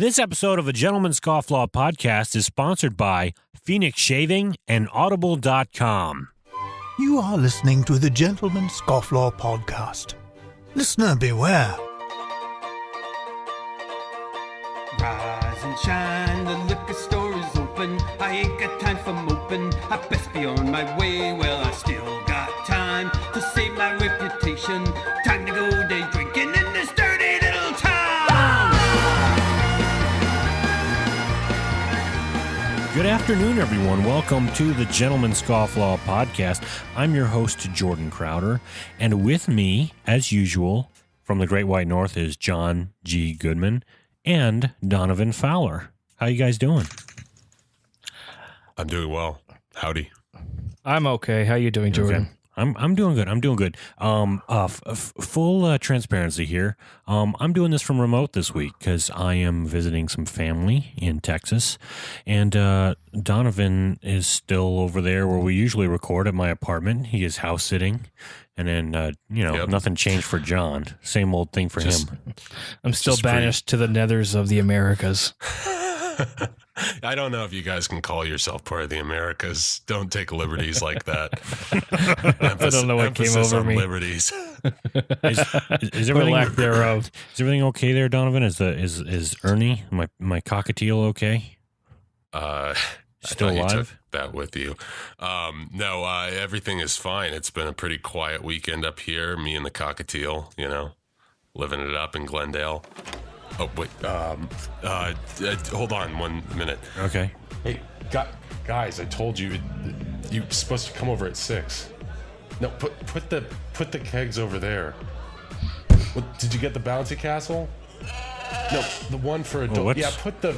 This episode of a Gentleman Scofflaw podcast is sponsored by Phoenix Shaving and Audible.com. You are listening to the Gentleman Scofflaw podcast. Listener beware. Rise and shine, the liquor store is open. I ain't got time for moping. I best be on my way. Well, I still got time to save my reputation. Time to go day drinking in this dirty little town. Good afternoon, everyone. Welcome to the Gentleman Scofflaw podcast. I'm your host, Jordan Crowder, and with me, as usual, from the Great White North is John G. Goodman and Donovan Fowler. How you guys doing? I'm doing well. Howdy. I'm okay. How you doing, Jordan? Okay. I'm doing good. I'm doing good. Full transparency here. I'm doing this from remote this week because I am visiting some family in Texas, and Donovan is still over there where we usually record at my apartment. He is house sitting, and then nothing changed for John. Same old thing for him. I'm still banished to the nethers of the Americas. I don't know if you guys can call yourself part of the Americas. Don't take liberties like that. I don't know what came over me. Liberties. Is everything lack thereof? Is everything okay there, Donovan? Is Ernie, my cockatiel, okay? Still I thought alive? you took that with you. No, everything is fine. It's been a pretty quiet weekend up here. Me and the cockatiel, living it up in Glendale. Oh, wait. Hold on 1 minute. Okay. Hey, guys, I told you you're supposed to come over at 6. No, put the kegs over there. What, did you get the bouncy castle? No, the one for adult. Yeah, put the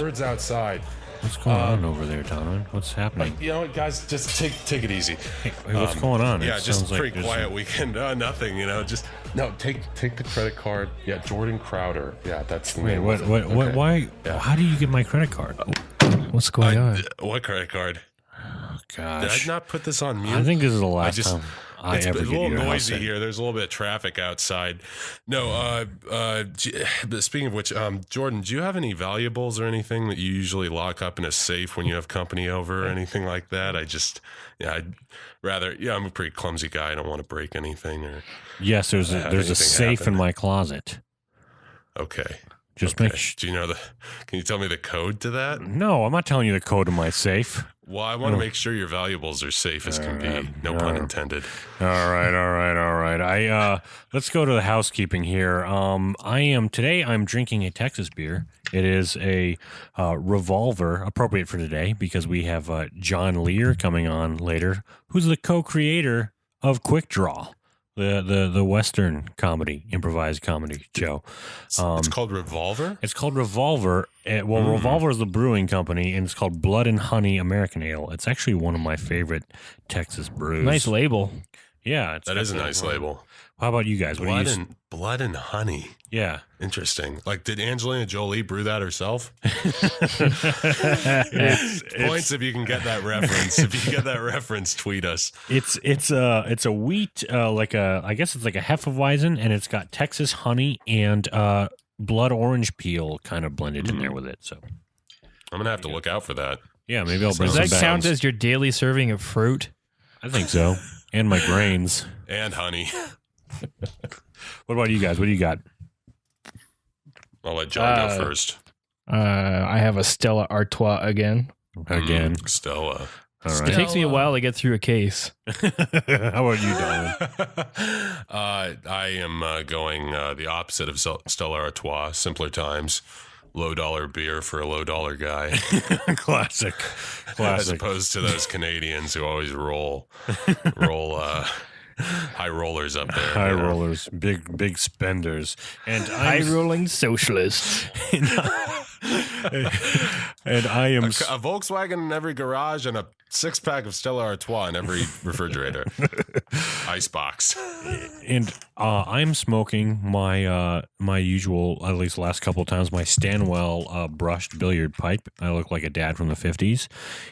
birds outside. What's going on over there, Donovan? What's happening? You know what, guys? Just take it easy. Hey, what's going on? Yeah, It just sounds like pretty there's quiet weekend. Nothing. Just take the credit card. Yeah, Jordan Crowder. Yeah, that's the Wait, name. what? Why? Yeah. How do you get my credit card? What's going on? What credit card? Oh, Did gosh, I not put this on mute? I think this is the last time I It's ever a get little your house noisy in. here. There's a little bit of traffic outside. No, speaking of which, Jordan, do you have any valuables or anything that you usually lock up in a safe when you have company over or anything like that? I'm a pretty clumsy guy. I don't want to break anything or. Yes, there's a safe happen. in my closet. Okay. Just Okay. make. Do you know can you tell me the code to that? No, I'm not telling you the code of my safe. Well, I want to make sure your valuables are safe as can be. No pun intended. All right. Let's go to the housekeeping here. Today I'm drinking a Texas beer. It is a revolver, appropriate for today because we have John Lear coming on later, who's the co-creator of Quick Draw, the Western comedy, improvised comedy show. It's called Revolver? It's called Revolver. Revolver is the brewing company, and it's called Blood and Honey American Ale. It's actually one of my favorite Texas brews. Nice label. Yeah. That is a nice label. How about you guys? Blood and honey. Yeah. Interesting. Like, did Angelina Jolie brew that herself? Points if you can get that reference. If you get that reference, tweet us. It's a wheat, I guess it's like a Hefeweizen, and it's got Texas honey and blood orange peel kind of blended in there with it. So I'm gonna have to look out for that. Yeah, maybe I'll bring Does some that count back. as your daily serving of fruit? I think so. And my grains. And honey. What about you guys? What do you got? I'll let John go first. I have a Stella Artois again. Again. Stella. All It right. takes me a while to get through a case. How about you, Donovan? I am going the opposite of Stella Artois. Simpler times. Low dollar beer for a low dollar guy. Classic. As opposed to those Canadians who always roll high rollers up there. High rollers, big spenders, and High rolling socialists. and I am A Volkswagen in every garage and a 6-pack of Stella Artois in every refrigerator. Icebox. And I'm smoking my my usual, at least the last couple of times, my Stanwell brushed billiard pipe. I look like a dad from the 50s.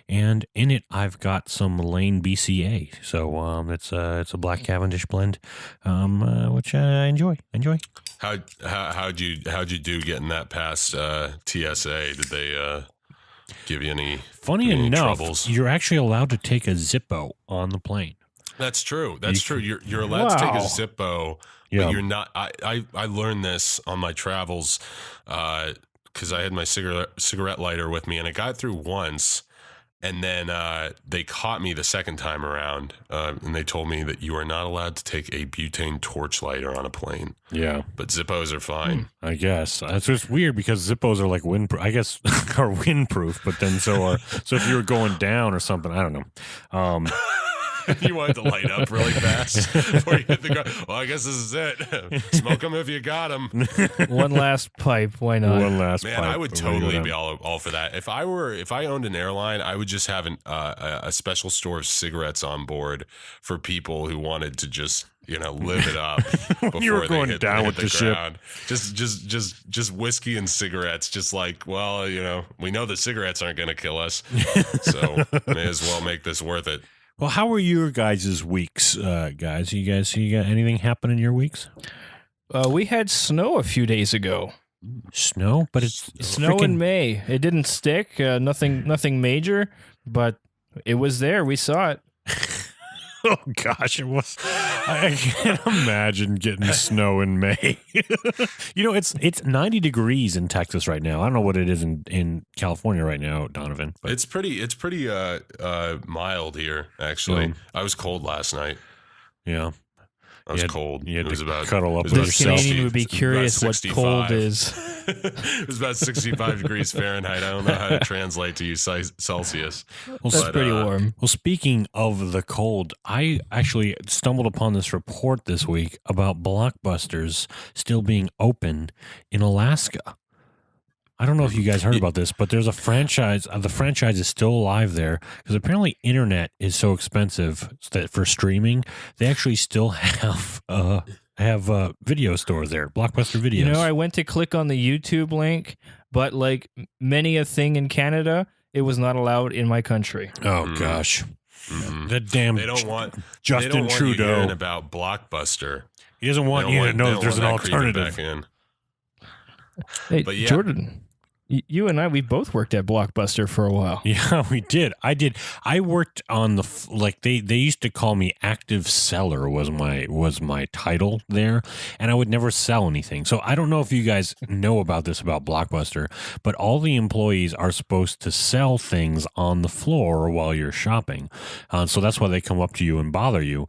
And in it, I've got some Lane BCA. So it's a black Cavendish blend, which I enjoy. How'd you do getting that past TSA? Did they give you any? Funny enough, troubles? you're actually allowed to take a Zippo on the plane. That's true. That's true. You're allowed to take a Zippo, but you're not. I learned this on my travels because I had my cigarette lighter with me, and I got through once. And then they caught me the second time around, and they told me that you are not allowed to take a butane torch lighter on a plane. Yeah, but Zippos are fine. I guess it's just weird because Zippos are like windproof. I guess are windproof, but then so if you were going down or something, I don't know. You wanted to light up really fast before you hit the ground. Well, I guess this is it. Smoke them if you got them. One last pipe. Why not? One last pipe. Man, I would totally be all for that. If I owned an airline, I would just have a special store of cigarettes on board for people who wanted to just live it up before you were going down with the ground. Just whiskey and cigarettes. Just like, well, we know the cigarettes aren't going to kill us, so may as well make this worth it. Well, how were your guys' weeks, guys? You got anything happen in your weeks? We had snow a few days ago. Snow? But it's snow in May. It didn't stick. Nothing major, but it was there. We saw it. Oh gosh, it was. I can't imagine getting snow in May. It's 90 degrees in Texas right now. I don't know what it is in California right now, Donovan. But. It's pretty mild here, actually. I was cold last night. Yeah. I was cold. You had it was to about cuddle up with yourself. The Canadian would be curious what cold is. It was about 65 degrees Fahrenheit. I don't know how to translate to you Celsius. Well, that's pretty warm. Well, speaking of the cold, I actually stumbled upon this report this week about Blockbusters still being open in Alaska. I don't know if you guys heard about this, but there's a franchise. The franchise is still alive there because apparently internet is so expensive that for streaming, they actually still have video stores there, Blockbuster Videos. I went to click on the YouTube link, but like many a thing in Canada, it was not allowed in my country. Oh gosh, that damn they don't want Justin they don't want Trudeau you hearing about Blockbuster. He doesn't want you to know that there's an alternative. Hey, but yeah. Jordan, you and we both worked at Blockbuster for a while. Yeah, we did. I did. I worked on they used to call me active seller was my title there, and I would never sell anything. So I don't know if you guys know about this about Blockbuster, but all the employees are supposed to sell things on the floor while you're shopping. So that's why they come up to you and bother you.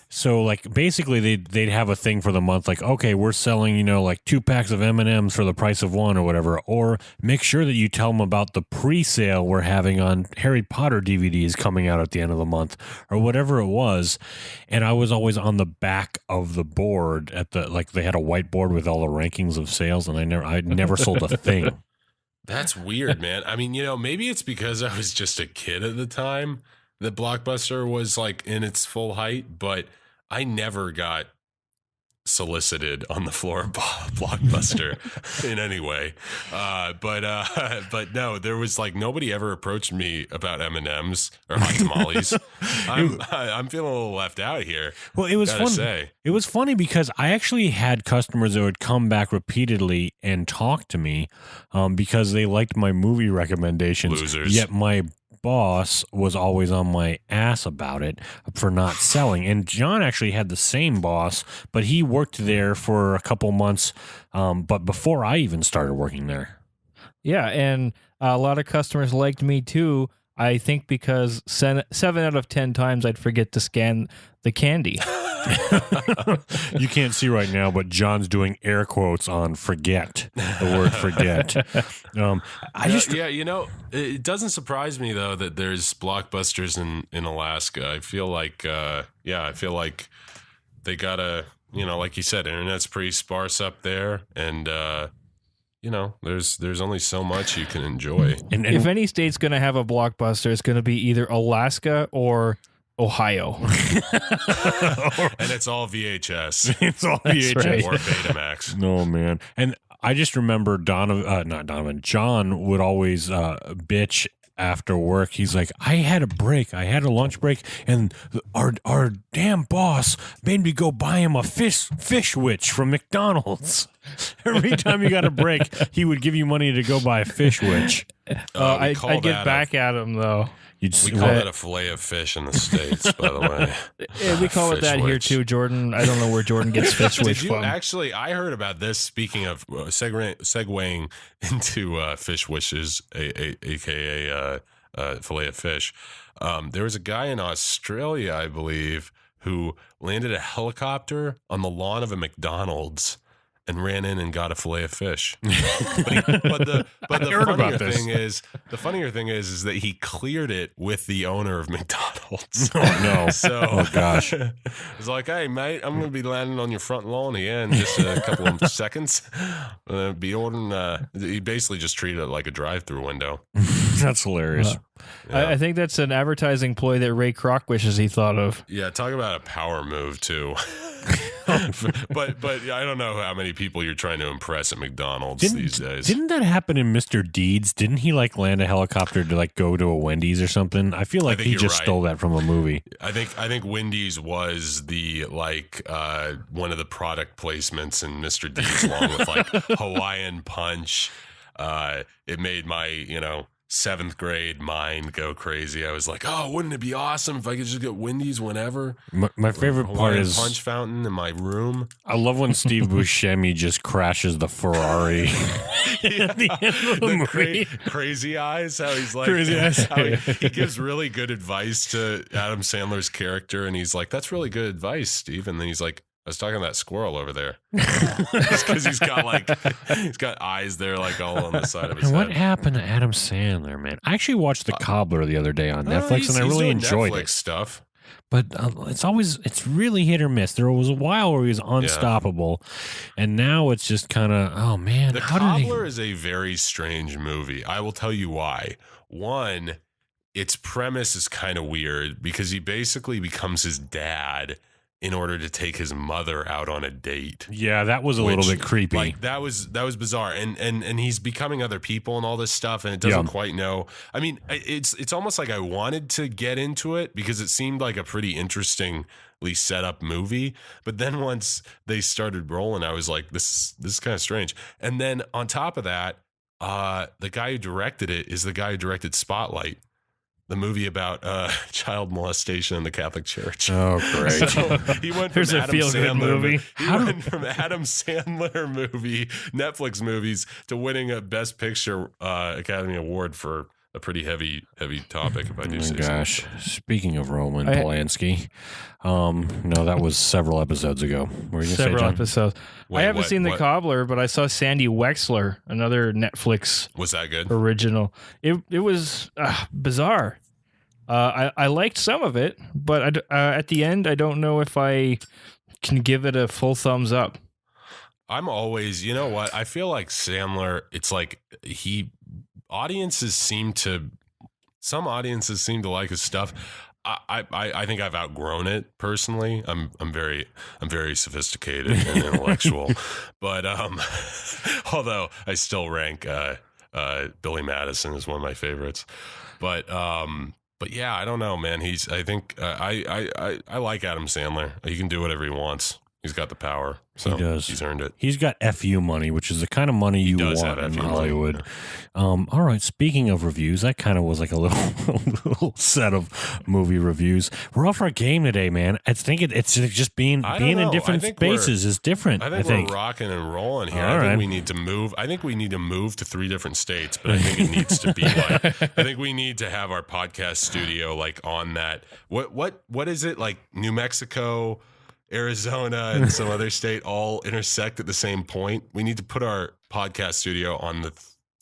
So like basically they'd have a thing for the month, like, okay, we're selling, like 2 packs of M&Ms for the price of one or whatever. Or make sure that you tell them about the pre-sale we're having on Harry Potter DVDs coming out at the end of the month or whatever it was. And I was always on the back of the board they had a whiteboard with all the rankings of sales, and I never sold a thing. That's weird, man. I mean, maybe it's because I was just a kid at the time that Blockbuster was like in its full height, but I never got solicited on the floor of Blockbuster in any way. But no, there was like nobody ever approached me about M&Ms or hot tamales. I'm feeling a little left out here. Well, it was funny. It was funny because I actually had customers that would come back repeatedly and talk to me because they liked my movie recommendations. Losers. Yet my boss was always on my ass about it for not selling. And John actually had the same boss, but he worked there for a couple months, but before I even started working there. Yeah, and a lot of customers liked me too, I think because 7 out of 10 times I'd forget to scan the candy. You can't see right now, but John's doing air quotes on forget, the word forget. It doesn't surprise me though that there's Blockbusters in Alaska. I feel like they gotta, like you said, internet's pretty sparse up there, and there's only so much you can enjoy. And if any state's gonna have a Blockbuster, it's gonna be either Alaska or Ohio. And it's all VHS. It's all VHS. Right. Or Betamax. No, man. And I just remember John would always bitch after work. He's like, I had a break. I had a lunch break, and our damn boss made me go buy him a fish witch from McDonald's. Every time you got a break, he would give you money to go buy a fish witch. I get back at him, though. We call that a fillet of fish in the States, by the way. Yeah, we call it that here too, Jordan. I don't know where Jordan gets fish witch from. Actually, I heard about this. Speaking of segueing into fish wishes, aka fillet of fish, there was a guy in Australia, I believe, who landed a helicopter on the lawn of a McDonald's and ran in and got a fillet of fish. But the funnier thing is that he cleared it with the owner of McDonald's. Oh no! So, oh gosh! It's like, hey mate, I'm gonna be landing on your front lawn here in just a couple of seconds. Be ordering. He basically just treated it like a drive-through window. That's hilarious. Yeah. I think that's an advertising ploy that Ray Kroc wishes he thought of. Yeah, talk about a power move too. but I don't know how many people you're trying to impress at McDonald's these days. Didn't that happen in Mr. Deeds? Didn't he like land a helicopter to like go to a Wendy's or something? I feel like he just stole that from a movie. I think Wendy's was the one of the product placements in Mr. Deeds, along with like Hawaiian Punch. It made my 7th grade mind go crazy. I was like, oh, wouldn't it be awesome if I could just get Wendy's whenever? My favorite part is punch fountain in my room. I love when Steve Buscemi just crashes the Ferrari at the end of the movie. Crazy eyes. How he's like, he gives really good advice to Adam Sandler's character, and he's like, that's really good advice, Steve. And then he's like, I was talking to that squirrel over there. Just because he's got eyes there like all on the side of his head. What happened to Adam Sandler, man? I actually watched The Cobbler the other day on Netflix, and I really enjoyed Netflix it. Stuff. But it's really hit or miss. There was a while where he was unstoppable, and now it's just kind of, oh man. The Cobbler is a very strange movie. I will tell you why. One, its premise is kind of weird because he basically becomes his dad in order to take his mother out on a date. Yeah, that was a little bit creepy. Like that was bizarre. And he's becoming other people and all this stuff, and it doesn't quite know. I mean, it's almost like I wanted to get into it because it seemed like a pretty interestingly set up movie. But then once they started rolling, I was like, this is kind of strange. And then on top of that, the guy who directed it is the guy who directed Spotlight, the movie about child molestation in the Catholic Church. Oh, great. So he went from Adam Sandler movie, Netflix movies, to winning a Best Picture Academy Award for a pretty heavy topic, if I do say so. Gosh, speaking of Roman Polanski, no, that was several episodes ago. What were you gonna say, John? Episodes. I haven't seen The Cobbler, but I saw Sandy Wexler, another Netflix. Was that good? Original. It was bizarre. I liked some of it, but at the end, I don't know if I can give it a full thumbs up. I'm always, you know what? I feel like Sandler, it's like some audiences seem to like his stuff. I think I've outgrown it personally. I'm very sophisticated and intellectual, but although I still rank Billy Madison as one of my favorites, but yeah, I don't know, man. I think I like Adam Sandler. He can do whatever he wants. He's got the power. So he does. He's earned it. He's got FU money, which is the kind of money you want in Hollywood. All right. Speaking of reviews, that kind of was like a little set of movie reviews. We're off our game today, man. I think it's just being in different spaces is different. I think we're rocking and rolling here. I think we need to move. I think we need to move to 3 different states, but I think it needs to be like. I think we need to have our podcast studio like on that. What is it like? New Mexico, Arizona, and some other state all intersect at the same point. We need to put our podcast studio on the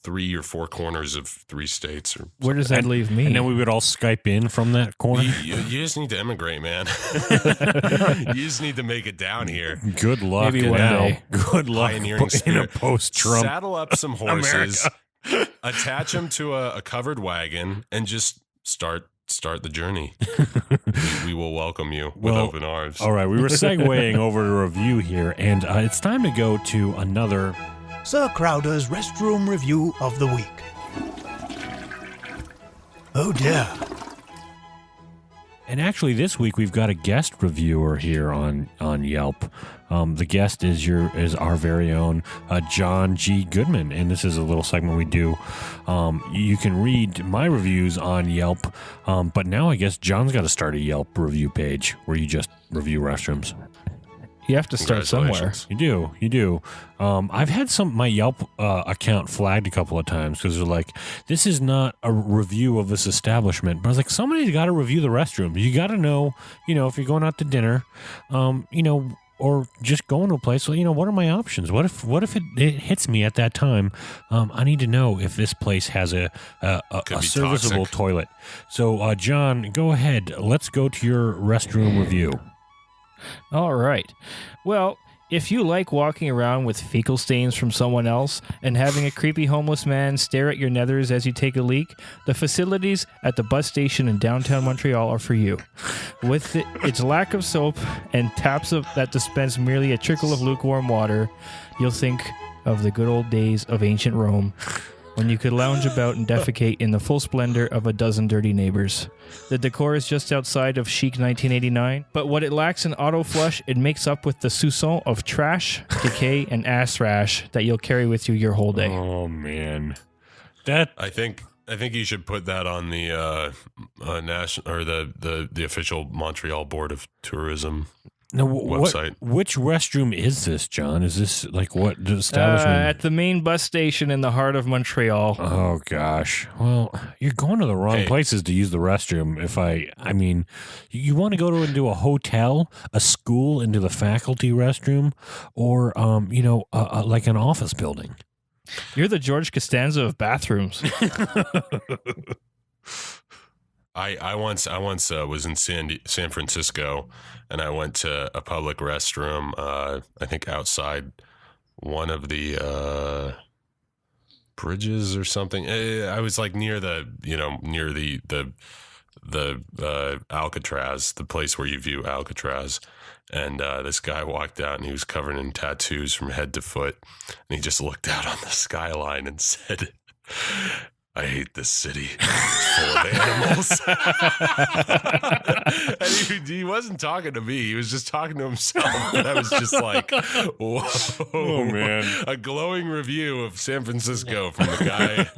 3 or 4 corners of 3 states. Where does that leave me? And then we would all Skype in from that corner. You just need to immigrate, man. You just need to make it down here. Good luck. Maybe one day. Good luck in a post-Trump. Saddle up some horses, attach them to a covered wagon, and just start the journey. We will welcome you with open arms. All right, we were segueing over to review here, and it's time to go to another Sir Crowder's Restroom Review of the Week. Oh dear. And actually, this week we've got a guest reviewer here on Yelp. The guest is our very own John G. Goodman, and this is a little segment we do. You can read my reviews on Yelp, but now I guess John's got to start a Yelp review page where you just review restrooms. You have to start somewhere. You do. I've had my Yelp account flagged a couple of times because they're like, this is not a review of this establishment. But I was like, somebody's got to review the restroom. You got to know, if you're going out to dinner, or just going to a place, well, what are my options? What if it hits me at that time? I need to know if this place has a serviceable toilet. So, John, go ahead. Let's go to your restroom review. All right. Well, if you like walking around with fecal stains from someone else and having a creepy homeless man stare at your nethers as you take a leak, the facilities at the bus station in downtown Montreal are for you. With its lack of soap and taps that dispense merely a trickle of lukewarm water, you'll think of the good old days of ancient Rome, when you could lounge about and defecate in the full splendor of a dozen dirty neighbors. The decor is just outside of chic 1989, but what it lacks in auto flush, it makes up with the soupçon of trash, decay, and ass rash that you'll carry with you your whole day. Oh man, I think you should put that on the national or the official Montreal Board of Tourism. Now, website. Which restroom is this, John? Is this like what establishment? At the main bus station in the heart of Montreal. Oh gosh. Well, you're going to the wrong places to use the restroom. I mean, you want to go into a hotel, a school, into the faculty restroom, or like an office building. You're the George Costanza of bathrooms. I once was in San Francisco, and I went to a public restroom. I think outside one of the bridges or something. I was like near the Alcatraz, the place where you view Alcatraz. And this guy walked out, and he was covered in tattoos from head to foot. And he just looked out on the skyline and said, "I hate this city. It's full of animals." And he wasn't talking to me. He was just talking to himself. And I was just like, whoa. Oh, man. A glowing review of San Francisco from the guy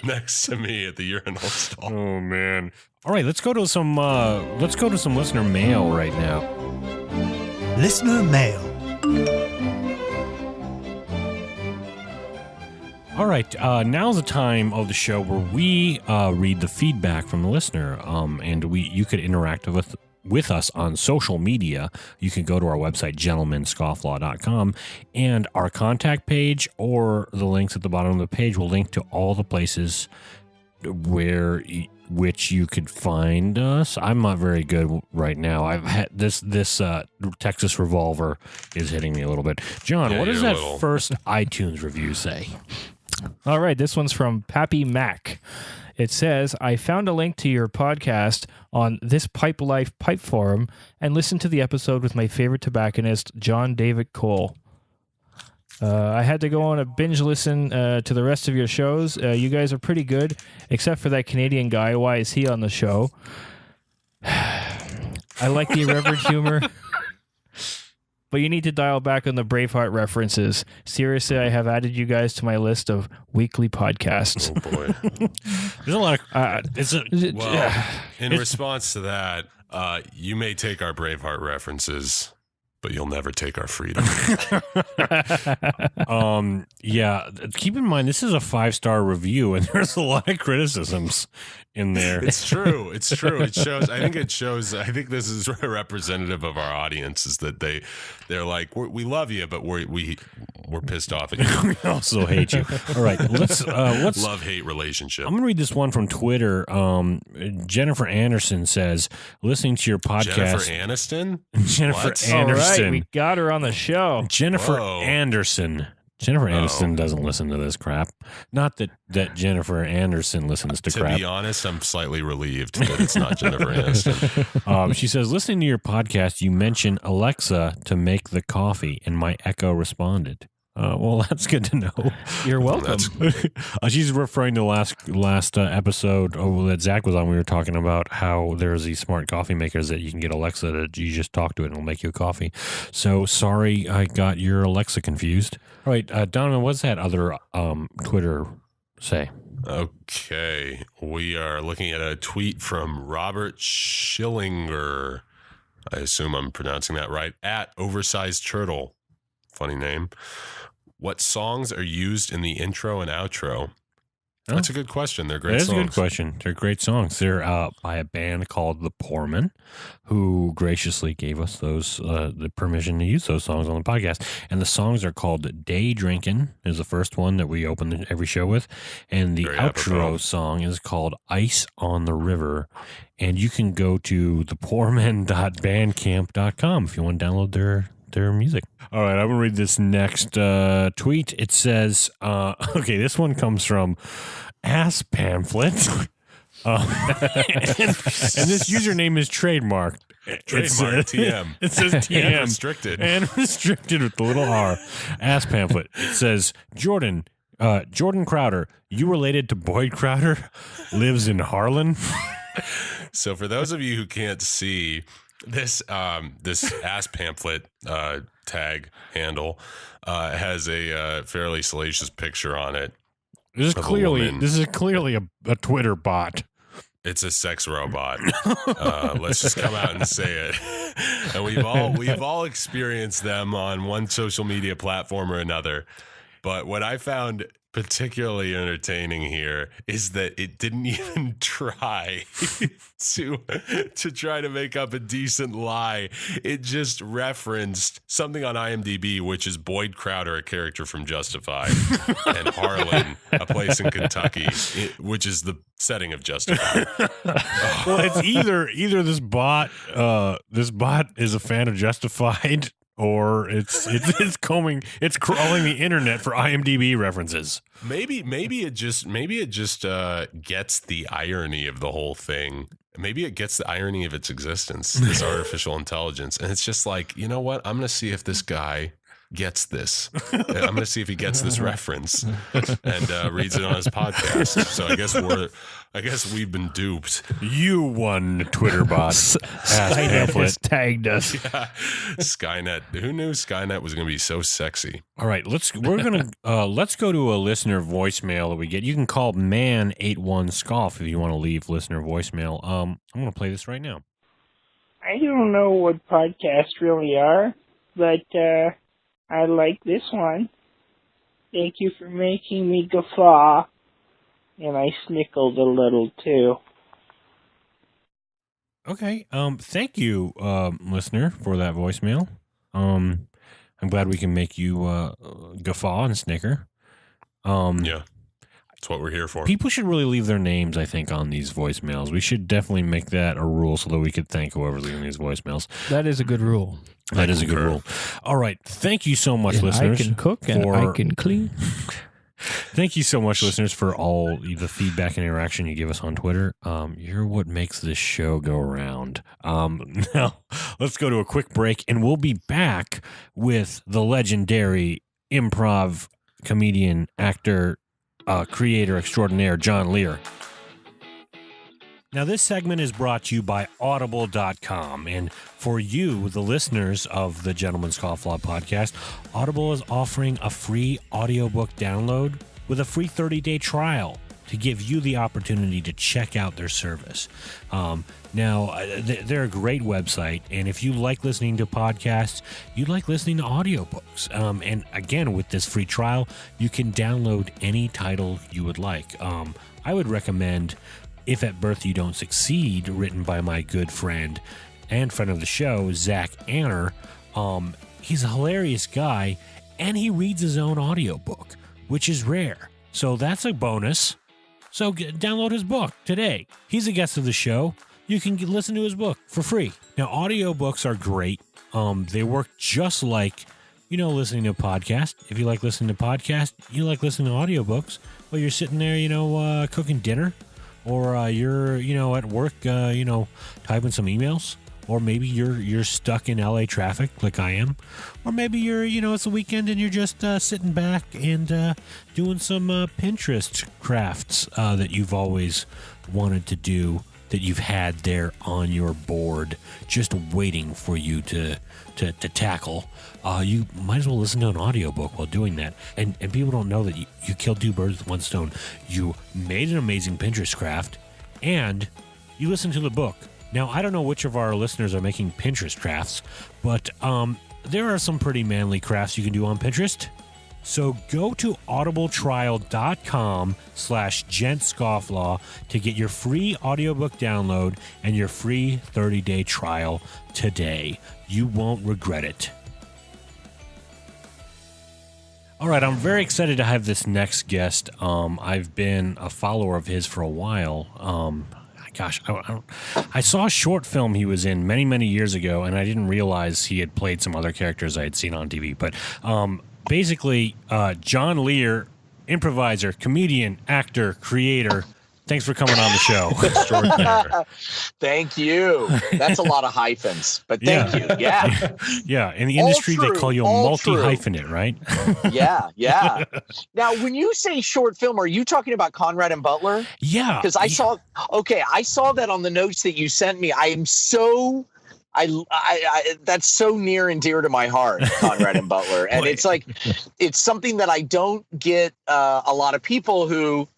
next to me at the urinal stall. Oh, man. All right, let's go to some listener mail right now. Listener mail. All right, now's the time of the show where we read the feedback from the listener, and you could interact with us on social media. You can go to our website, gentlemanscofflaw.com, and our contact page or the links at the bottom of the page will link to all the places which you could find us. I'm not very good right now. I've had this Texas Revolver is hitting me a little bit. John, what does that first iTunes review say? All right, this one's from Pappy Mac. It says, I found a link to your podcast on This Pipe Life Pipe Forum and listened to the episode with my favorite tobacconist, John David Cole. I had to go on a binge listen to the rest of your shows. You guys are pretty good, except for that Canadian guy. Why is he on the show? I like the irreverent humor, but you need to dial back on the Braveheart references. Seriously, I have added you guys to my list of weekly podcasts. Oh, boy. There's a lot of... in response to that, you may take our Braveheart references, but you'll never take our freedom. Yeah, keep in mind, this is a 5-star review, and there's a lot of criticisms in there. It's true. It shows. I think this is representative of our audience, is that they're like, we love you, but we're pissed off at you. We also hate you. All right, let's love-hate relationship. I'm gonna read this one from Twitter. Jennifer Anderson says, listening to your podcast. Jennifer Aniston. Jennifer What? Anderson. All right, we got her on the show. Jennifer Whoa. Anderson. Jennifer Aniston doesn't listen to this crap. Not that Jennifer Anderson listens to crap. To be honest, I'm slightly relieved that it's not Jennifer Aniston. She says, listening to your podcast, you mentioned Alexa to make the coffee, and my Echo responded. Well, that's good to know. You're welcome. She's referring to last episode that Zach was on. We were talking about how there's these smart coffee makers that you can get Alexa to you just talk to it and it'll make you a coffee. So sorry, I got your Alexa confused. All right, Donovan, what's that other Twitter say? Okay, we are looking at a tweet from Robert Schillinger. I assume I'm pronouncing that right. At Oversized Turtle. Funny name. What songs are used in the intro and outro? Oh. That's a good question. They're great That is songs. a good question. They're great songs. They're by a band called The Poormen, who graciously gave us the permission to use those songs on the podcast. And the songs are called Day Drinkin' is the first one that we open every show with. And the Very outro apropos. song is called Ice on the River. And you can go to thepoormen.bandcamp.com if you want to download their music. All right, I'm going to read this next tweet. It says, okay, this one comes from Ass Pamphlet. And this username is trademarked. Trademark TM. It says TM. And restricted. And restricted with the little R. Ass Pamphlet. It says, Jordan Crowder, you related to Boyd Crowder? Lives in Harlan? So for those of you who can't see, this Ass Pamphlet tag handle has a fairly salacious picture on it. This is Of a clearly woman. a Twitter bot. It's a sex robot. Let's just come out and say it. And we've all experienced them on one social media platform or another. But what I found particularly entertaining here is that it didn't even try to try to make up a decent lie. It just referenced something on IMDb, which is Boyd Crowder, a character from Justified, and Harlan, a place in Kentucky, which is the setting of Justified. Well, it's either this bot is a fan of Justified, or it's crawling the internet for IMDb references. Maybe it just gets the irony of the whole thing. Maybe it gets the irony of its existence, this artificial intelligence, and it's just like, you know what? I'm going to see if this guy gets this. I'm going to see if he gets this reference and reads it on his podcast. So I guess we've been duped. You won, Twitter bot. Skynet has tagged us. Yeah. Skynet. Who knew Skynet was going to be so sexy? All right, let's go to a listener voicemail that we get. You can call man81scoff if you want to leave listener voicemail. I'm going to play this right now. I don't know what podcasts really are, but I like this one. Thank you for making me guffaw. And I snickled a little, too. Okay. Thank you, listener, for that voicemail. I'm glad we can make you guffaw and snicker. Yeah. That's what we're here for. People should really leave their names, I think, on these voicemails. We should definitely make that a rule so that we could thank whoever's leaving these voicemails. That is a good rule. That is a good rule. All right. Thank you so much, And listeners. I can cook and I can clean. Thank you so much, listeners, for all the feedback and interaction you give us on Twitter. You're what makes this show go around. Now, let's go to a quick break, and we'll be back with the legendary improv comedian, actor, creator extraordinaire, John Lear. Now, this segment is brought to you by Audible.com. And for you, the listeners of the Gentleman's Scofflaw podcast, Audible is offering a free audiobook download with a free 30-day trial to give you the opportunity to check out their service. Now, they're a great website, and if you like listening to podcasts, you like listening to audiobooks. And again, with this free trial, you can download any title you would like. I would recommend If at Birth You Don't Succeed, written by my good friend and friend of the show, Zach Anner. He's a hilarious guy, and he reads his own audiobook, which is rare. So that's a bonus. So download his book today. He's a guest of the show. You can listen to his book for free. Now, audiobooks are great. They work just like, listening to a podcast. If you like listening to podcasts, you like listening to audiobooks. Well, you're sitting there, cooking dinner, or you're, at work, typing some emails. or maybe you're stuck in LA traffic like I am, or maybe you're, it's a weekend and you're just sitting back and doing some Pinterest crafts that you've always wanted to do, that you've had there on your board, just waiting for you to tackle. You might as well listen to an audiobook while doing that. And people don't know that you killed two birds with one stone. You made an amazing Pinterest craft, and you listened to the book. Now, I don't know which of our listeners are making Pinterest crafts, but there are some pretty manly crafts you can do on Pinterest. So go to audibletrial.com/gentscofflaw to get your free audiobook download and your free 30-day trial today. You won't regret it. All right, I'm very excited to have this next guest. I've been a follower of his for a while. I saw a short film he was in many, many years ago, and I didn't realize he had played some other characters I had seen on TV. But basically, John Lear, improviser, comedian, actor, creator. Thanks for coming on the show. Thank you. That's a lot of hyphens, but thank you. Yeah. Yeah. In the industry, they call you a multi-hyphenate, right? Yeah. Now, when you say short film, are you talking about Conrad and Butler? Yeah. Because I saw that on the notes that you sent me. That's so near and dear to my heart, Conrad and Butler. And it's something that I don't get a lot of people who,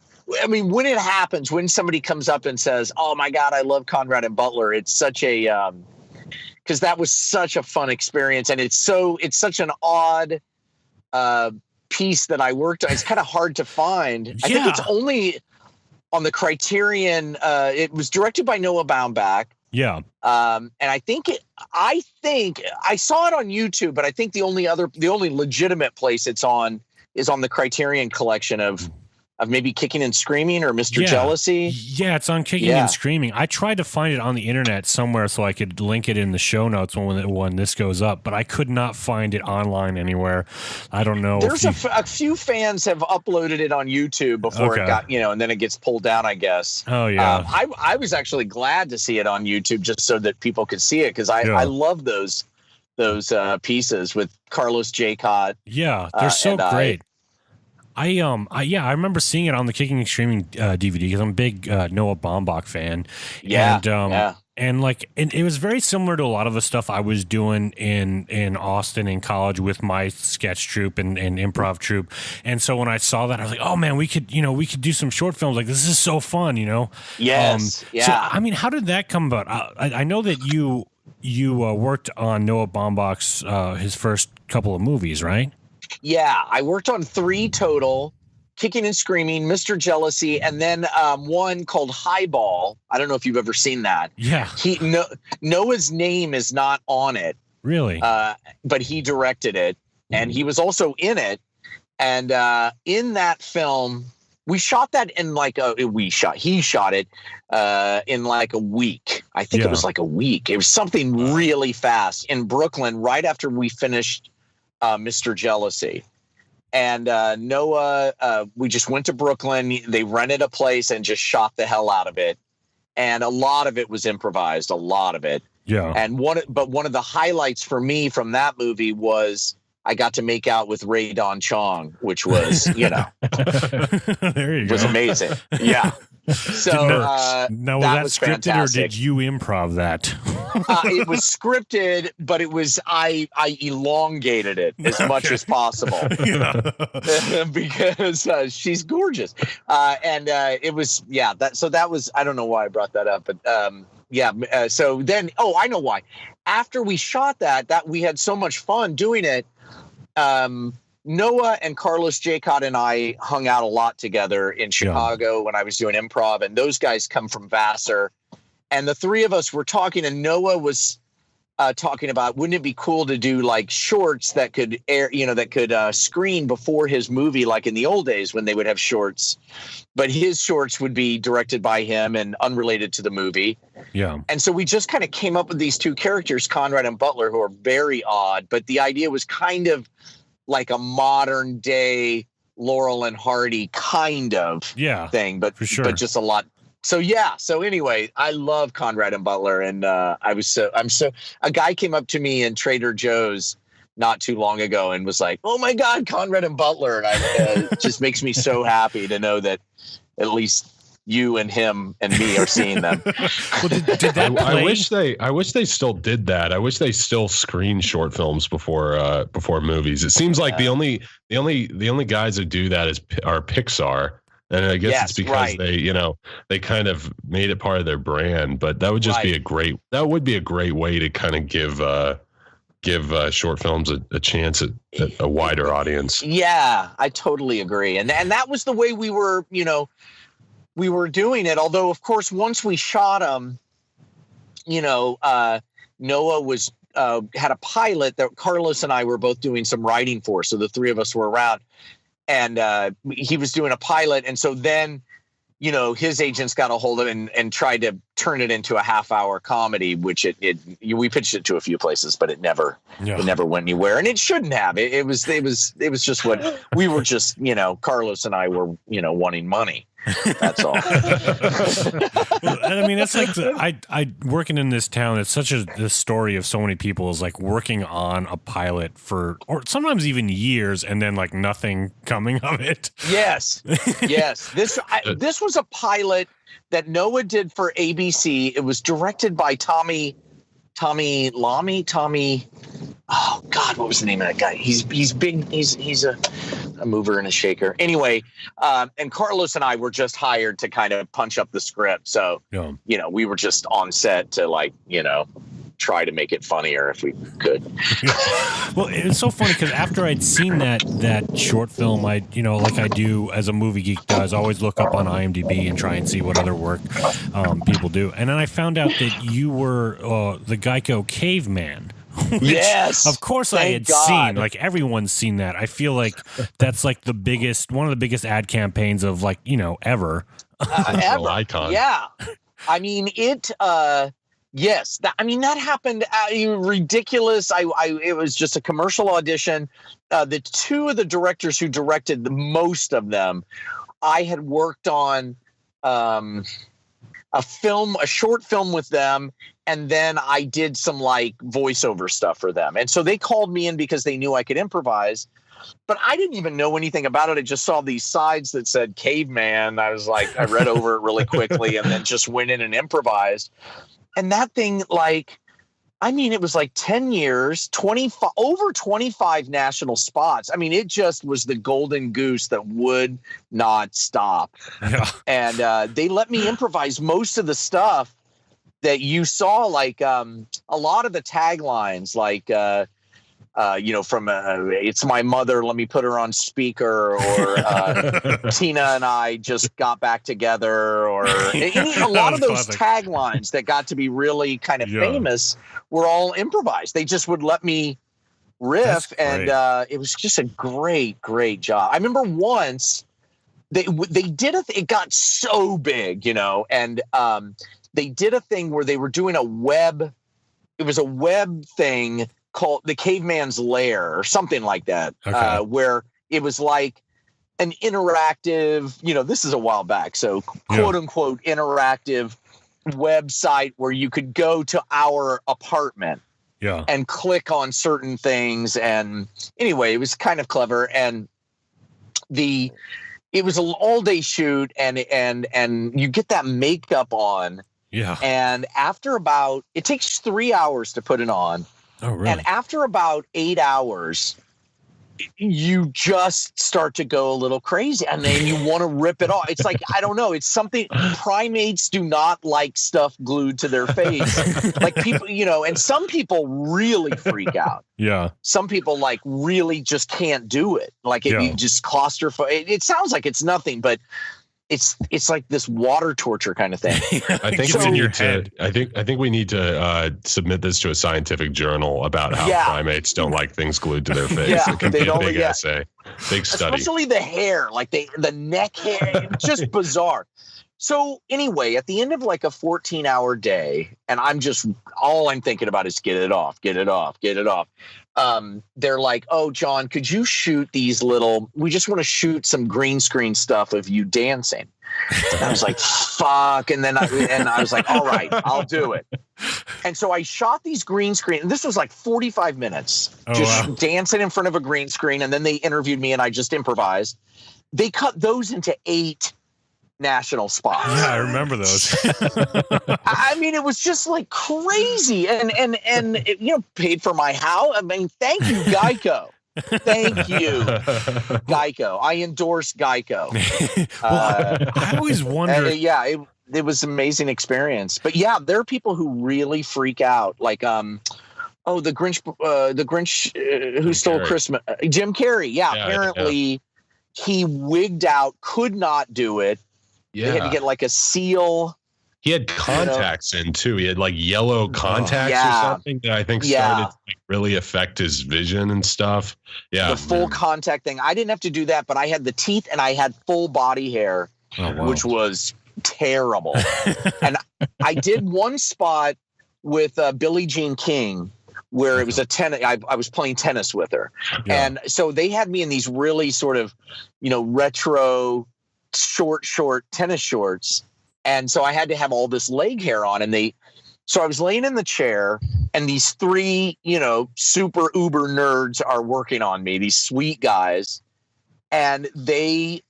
when it happens, when somebody comes up and says, "Oh my God, I love Conrad and Butler," it's such a, because that was such a fun experience. And it's such an odd piece that I worked on. It's kind of hard to find. Yeah. I think it's only on the Criterion. It was directed by Noah Baumbach. Yeah. And I think I saw it on YouTube, but I think the only legitimate place it's on is on the Criterion collection of maybe Kicking and Screaming or Mr. Jealousy. Yeah, it's on Kicking and Screaming. I tried to find it on the internet somewhere so I could link it in the show notes when this goes up, but I could not find it online anywhere. I don't know. There's a few fans have uploaded it on YouTube before it got, and then it gets pulled down, I guess. Oh, yeah. I was actually glad to see it on YouTube just so that people could see it, because I love those pieces with Carlos Jacot. Yeah, they're so great. I remember seeing it on the Kicking and Screaming DVD because I'm a big Noah Baumbach fan. Yeah, and it was very similar to a lot of the stuff I was doing in Austin in college with my sketch troupe and improv troupe. And so when I saw that, I was like, oh man, we could do some short films. Like, this is so fun, Yes. So how did that come about? I know that you worked on Noah Baumbach's his first couple of movies, right? Yeah, I worked on 3 total: Kicking and Screaming, Mr. Jealousy, and then one called Highball. I don't know if you've ever seen that. Yeah. Noah's name is not on it. Really? But he directed it, and he was also in it. And in that film, we shot that in he shot it in like a week. I think it was like a week. It was something really fast in Brooklyn right after we finished Mr. Jealousy. And Noah, we just went to Brooklyn. They rented a place and just shot the hell out of it. And a lot of it was improvised, a lot of it. Yeah. And one of the highlights for me from that movie was I got to make out with Ray Don Chong, which was, there you go. Was amazing. Yeah. So now, was that scripted fantastic. Or did you improv that? It was scripted, but it was I elongated it as much as possible because she's gorgeous, and it was that was, I don't know why I brought that up, but so then I know why. After we shot that we had so much fun doing it. Noah and Carlos Jacot and I hung out a lot together in Chicago when I was doing improv, and those guys come from Vassar. And the 3 of us were talking, and Noah was talking about, wouldn't it be cool to do like shorts that could air, that could screen before his movie, like in the old days when they would have shorts, but his shorts would be directed by him and unrelated to the movie. Yeah. And so we just kind of came up with these 2 characters, Conrad and Butler, who are very odd, but the idea was kind of like a modern day Laurel and Hardy kind of thing, but for sure. But just a lot So yeah. So anyway, I love Conrad and Butler, and a guy came up to me in Trader Joe's not too long ago and was like, "Oh my God, Conrad and Butler!" And it just makes me so happy to know that at least you and him and me are seeing them. Well, did that play? I wish they still did that. I wish they still screened short films before movies. It seems like the only guys who do that are Pixar. And I guess it's because they kind of made it part of their brand, but that would just be a great way to kind of give short films a chance at a wider audience. Yeah, I totally agree. And that was the way we were doing it. Although, of course, once we shot them, Noah was had a pilot that Carlos and I were both doing some writing for. So the three of us were around. And he was doing a pilot. And so then, his agents got a hold of it and tried to turn it into a half-hour comedy, which we pitched it to a few places, but it never went anywhere. And it shouldn't have. It was just what we were just, Carlos and I were, wanting money. That's all. I mean, that's like I working in this town. It's such the story of so many people is like working on a pilot or sometimes even years, and then like nothing coming of it. Yes. This was a pilot that Noah did for ABC. It was directed by Tommy. Oh God, what was the name of that guy? He's big. He's a mover and a shaker. Anyway, and Carlos and I were just hired to kind of punch up the script. So, we were just on set to try to make it funnier if we could. Well, it's so funny because after I'd seen that short film, I do as a movie geek does, always look up on IMDb and try and see what other work people do. And then I found out that you were the Geico Caveman. Which, yes, of course I had seen. Like everyone's seen that. I feel like that's like one of the biggest ad campaigns of ever. Ever. Icon. Yeah, I mean it. Yes, that happened. Ridiculous. It was just a commercial audition. The two of the directors who directed the most of them, I had worked on a short film with them. And then I did some voiceover stuff for them. And so they called me in because they knew I could improvise, but I didn't even know anything about it. I just saw these sides that said Caveman. I was like, I read over it really quickly and then just went in and improvised. And that thing, it was 10 years, over 25 national spots. I mean, it just was the golden goose that would not stop. Yeah. And they let me improvise most of the stuff that you saw, a lot of the taglines, from "It's my mother, let me put her on speaker," or "Tina and I just got back together," or a lot of those taglines that got to be really kind of famous were all improvised. They just would let me riff, and it was just a great job. I remember once they did it got so big, and they did a thing where they were doing it was a web thing called The Caveman's Lair or something like that, where it was like an interactive, this is a while back, so quote unquote interactive website where you could go to our apartment and click on certain things. And anyway, it was kind of clever. And it was an all-day shoot, and you get that makeup on. Yeah. And after it takes 3 hours to put it on. Oh, really? And after about 8 hours, you just start to go a little crazy, and then you want to rip it off. It's like, I don't know. It's something primates do not like stuff glued to their face. Like people, and some people really freak out. Yeah. Some people really just can't do it. Like you just claustrophobic. It sounds like it's nothing, but it's like this water torture kind of thing. I think it's in your head. I think we need to submit this to a scientific journal about how primates don't like things glued to their face. It can be a big essay, big study. Especially the hair, the neck hair, just bizarre. So anyway, at the end of a 14-hour day, and all I'm thinking about is get it off. They're like, "Oh, John, could you shoot we just want to shoot some green screen stuff of you dancing." And I was like, fuck. And then I was like, all right, I'll do it. And so I shot these green screen. And this was like 45 minutes dancing in front of a green screen. And then they interviewed me and I just improvised. They cut those into 8 national spots. Yeah, I remember those. I mean, it was just like crazy. And it, paid for my house. I mean, thank you, Geico. Thank you, Geico. I endorse Geico. I always wonder. It was an amazing experience. But yeah, there are people who really freak out. Like, the Grinch who stole Christmas. Jim Carrey. Yeah, apparently he wigged out, could not do it. Yeah. They had to get like a seal. He had contacts in too. He had like yellow contacts or something that I think started to like really affect his vision and stuff. Yeah. The full contact thing. I didn't have to do that, but I had the teeth and I had full body hair, which was terrible. And I did one spot with Billie Jean King where it was a tennis. I was playing tennis with her. Yeah. And so they had me in these really sort of, retro short tennis shorts. And so I had to have all this leg hair on, so I was laying in the chair and these 3, super uber nerds are working on me, these sweet guys, and they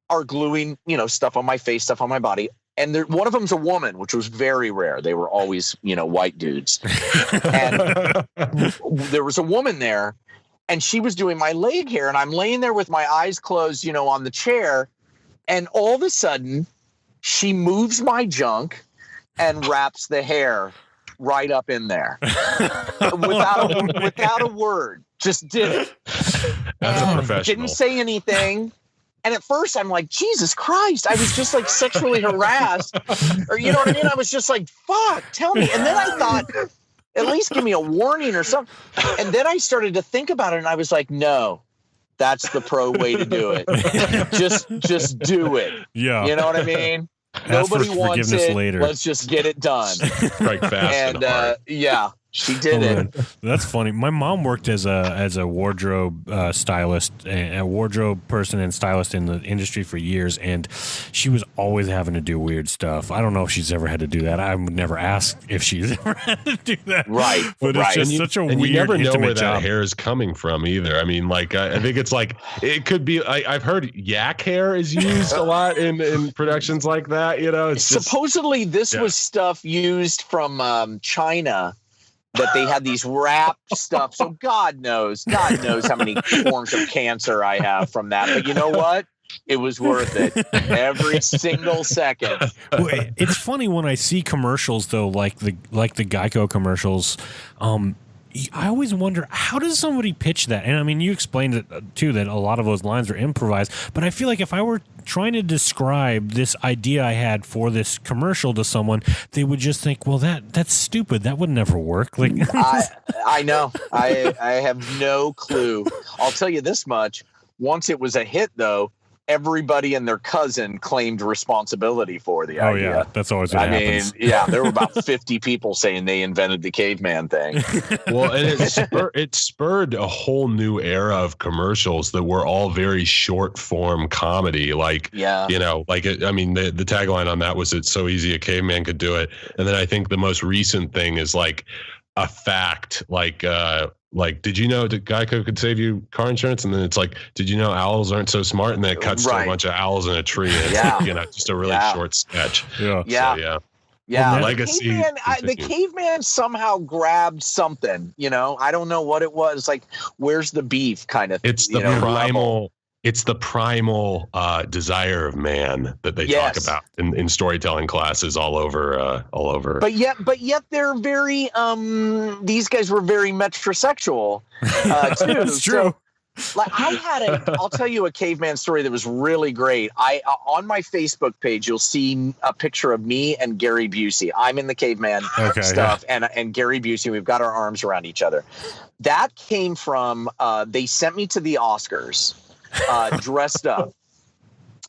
are gluing, stuff on my face, stuff on my body. And one of them's a woman, which was very rare. They were always, white dudes. And there was a woman there and she was doing my leg hair and I'm laying there with my eyes closed, on the chair. And all of a sudden, she moves my junk and wraps the hair right up in there without a word. Just did it. That's a professional. Didn't say anything. And at first I'm like, Jesus Christ, I was just like sexually harassed. Or you know what I mean? I was just like, fuck, tell me. And then I thought, at least give me a warning or something. And then I started to think about it and I was like, no. That's the pro way to do it. Just do it. Yeah. You know what I mean? Nobody wants it. Later. Let's just get it done. Strike fast and she did it. That's funny. My mom worked as a wardrobe stylist, a wardrobe person and stylist in the industry for years, and she was always having to do weird stuff. I don't know if she's ever had to do that. I would never ask if she's ever had to do that. Right. But it's just such a weird, you never know where job. that hair is coming from either. I mean, like I think it's like it could be. I've heard yak hair is used a lot in productions like that. It's supposedly this was stuff used from China. That they had these wrap stuff. So God knows how many forms of cancer I have from that. But you know what? It was worth it. Every single second. Well, it's funny when I see commercials though, like the Geico commercials. I always wonder, how does somebody pitch that? And I mean, you explained it too, that a lot of those lines are improvised, but I feel like if I were trying to describe this idea I had for this commercial to someone, they would just think, well, that's stupid. That would never work. Like, I know. I have no clue. I'll tell you this much. Once it was a hit though, everybody and their cousin claimed responsibility for the idea. Oh yeah, that's always what happens. I mean, yeah, there were about 50 people saying they invented the caveman thing. Well, and it spurred a whole new era of commercials that were all very short form comedy. Like, the tagline on that was, "It's so easy a caveman could do it." And then I think the most recent thing is like a fact, like, did you know that Geico could save you car insurance? And then it's like, did you know owls aren't so smart? And then it cuts to a bunch of owls in a tree. And it's just a really short sketch. Yeah. So, yeah. Legacy. The caveman somehow grabbed something, I don't know what it was. Like, where's the beef kind of thing? It's the primal. It's the primal desire of man that they talk about in storytelling classes all over. But yet they're very these guys were very metrosexual too. That's true. So, like I'll tell you a caveman story that was really great. On my Facebook page you'll see a picture of me and Gary Busey. I'm in the caveman stuff and Gary Busey. We've got our arms around each other. That came from they sent me to the Oscars. Dressed up,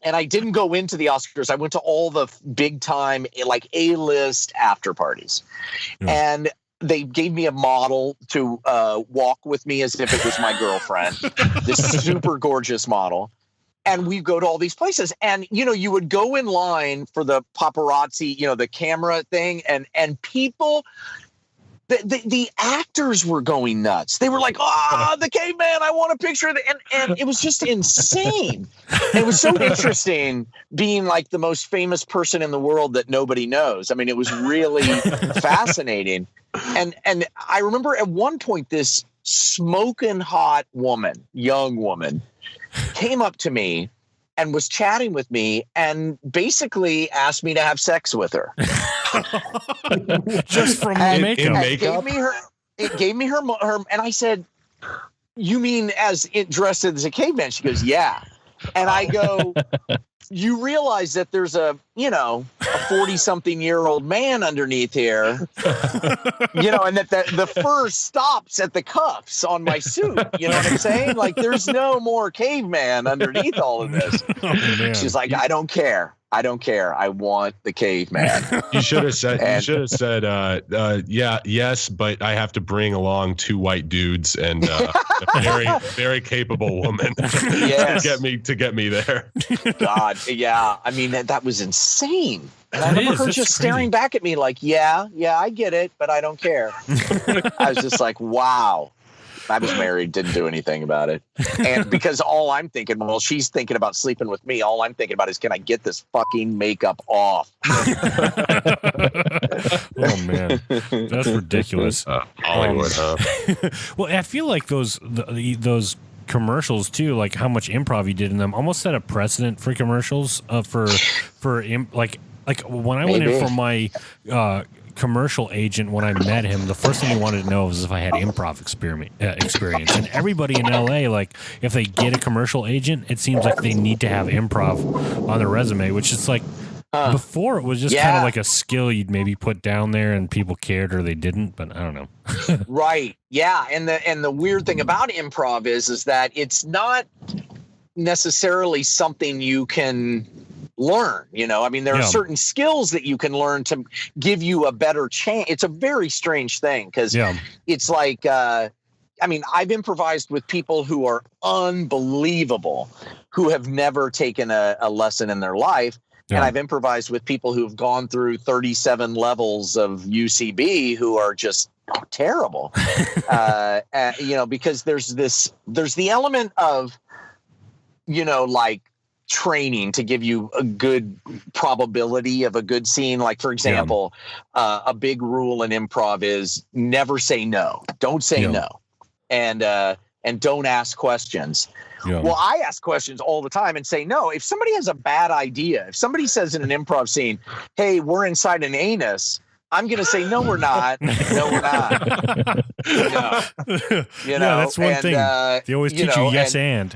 and I didn't go into the Oscars. I went to all the big time, like A-list after parties, and they gave me a model to walk with me as if it was my girlfriend. This super gorgeous model, and we go to all these places, and you would go in line for the paparazzi, the camera thing, and people, the actors were going nuts. They were like, the caveman, I want a picture of it. And it was just insane. And it was so interesting being like the most famous person in the world that nobody knows. I mean, it was really fascinating. And I remember at one point, this smoking hot woman, young woman, came up to me and was chatting with me and basically asked me to have sex with her. Just from makeup. It gave me her, and I said, "You mean as it dressed as a caveman?" She goes, "Yeah." And I go, "You realize that there's a 40-something-year-old man underneath here, and that the fur stops at the cuffs on my suit. You know what I'm saying? Like, there's no more caveman underneath all of this." She's like, "I don't care. I want the caveman." You should have said, yes, but I have to bring along 2 white dudes and a very, very capable woman to get me there. God, yeah. I mean, that was insane. And I remember her just staring back at me like, yeah, I get it, but I don't care. I was just like, wow. I was married, didn't do anything about it. And because all I'm thinking, well, she's thinking about sleeping with me. All I'm thinking about is, can I get this fucking makeup off? Oh, man. That's ridiculous. Hollywood, huh? Well, I feel like those commercials, too, like how much improv you did in them, almost set a precedent for commercials like when I went in for my commercial agent, when I met him, the first thing he wanted to know was if I had improv experience. And everybody in LA, like, if they get a commercial agent, it seems like they need to have improv on their resume, which is like, before it was just kind of like a skill you'd maybe put down there and people cared or they didn't, but I don't know. Right. Yeah. And the weird thing about improv is that it's not necessarily something you can learn. I mean, there are certain skills that you can learn to give you a better chance. It's a very strange thing because it's like, I've improvised with people who are unbelievable, who have never taken a lesson in their life. Yeah. And I've improvised with people who've gone through 37 levels of UCB who are just terrible, because there's the element of, like, training to give you a good probability of a good scene. Like, for example, a big rule in improv is never say no. Don't say no. And don't ask questions. Yeah. Well, I ask questions all the time and say no. If somebody has a bad idea, if somebody says in an improv scene, "Hey, we're inside an anus," I'm going to say, "No, we're not. No, we're not." That's one thing. They always teach you yes and.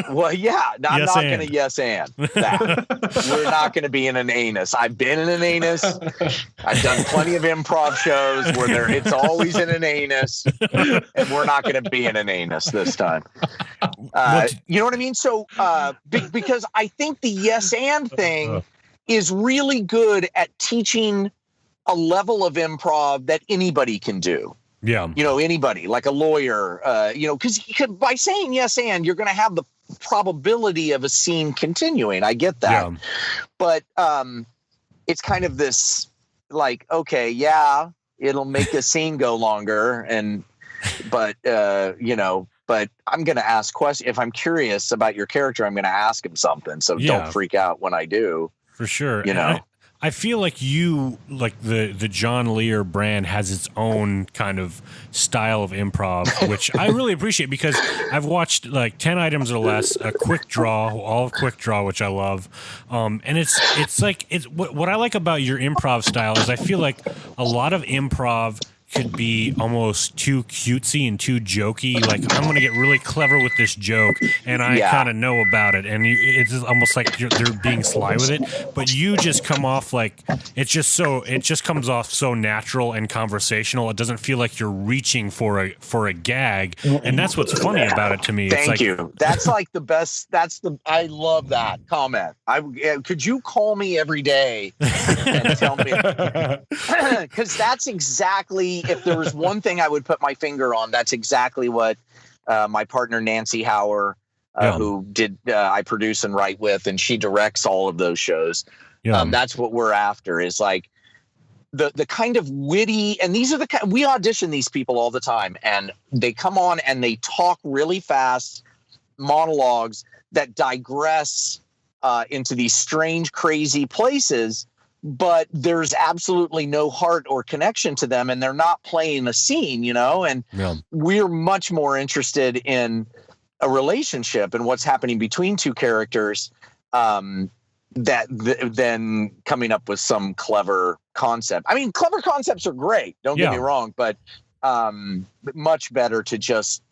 Well, yeah. I'm not going to yes and that. We're not going to be in an anus. I've been in an anus. I've done plenty of improv shows where it's always in an anus, and we're not going to be in an anus this time. You know what I mean? So because I think the yes and thing is really good at teaching a level of improv that anybody can do. Yeah. Anybody, like a lawyer, because by saying yes and, you're going to have the probability of a scene continuing. I get that. Yeah. But it's kind of this, like, okay, yeah, it'll make a scene go longer. But I'm going to ask questions. If I'm curious about your character, I'm going to ask him something. So don't freak out when I do. For sure. I feel like the John Lear brand has its own kind of style of improv, which I really appreciate because I've watched like 10 Items or Less, a Quick Draw, all of Quick Draw, which I love. And it's like what I like about your improv style is I feel like a lot of improv could be almost too cutesy and too jokey. Like, I'm going to get really clever with this joke, and I kind of know about it. And it's almost like they're being sly with it. But you just come off like it just comes off so natural and conversational. It doesn't feel like you're reaching for a gag, and that's what's funny about it to me. Thank you. That's like the best. I love that comment. Could you call me every day and tell me? Because that's exactly. If there was one thing I would put my finger on, that's exactly what my partner Nancy Hauer who I produce and write with, and she directs all of those shows. That's what we're after, is like the kind of witty, and these are we audition these people all the time, and they come on and they talk really fast monologues that digress into these strange, crazy places, but there's absolutely no heart or connection to them, and they're not playing a scene, and we're much more interested in a relationship and what's happening between two characters than coming up with some clever concept. I mean, clever concepts are great, don't get me wrong, but much better to just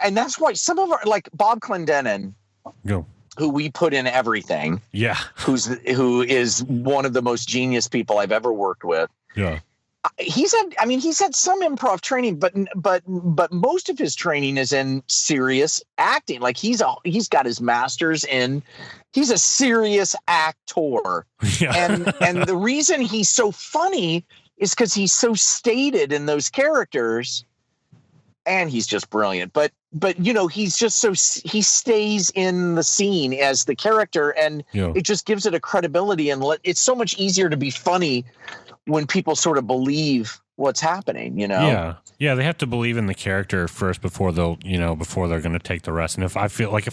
and that's why some of our, like Bob Clendenin, who we put in everything, who is one of the most genius people I've ever worked with. He's had some improv training, but most of his training is in serious acting. Like he's got his master's in, he's a serious actor. And the reason he's so funny is because he's so stated in those characters, and he's just brilliant. But he's just he stays in the scene as the character, and it just gives it a credibility, and it's so much easier to be funny when people sort of believe what's happening, Yeah, they have to believe in the character first before they're going to take the rest. And if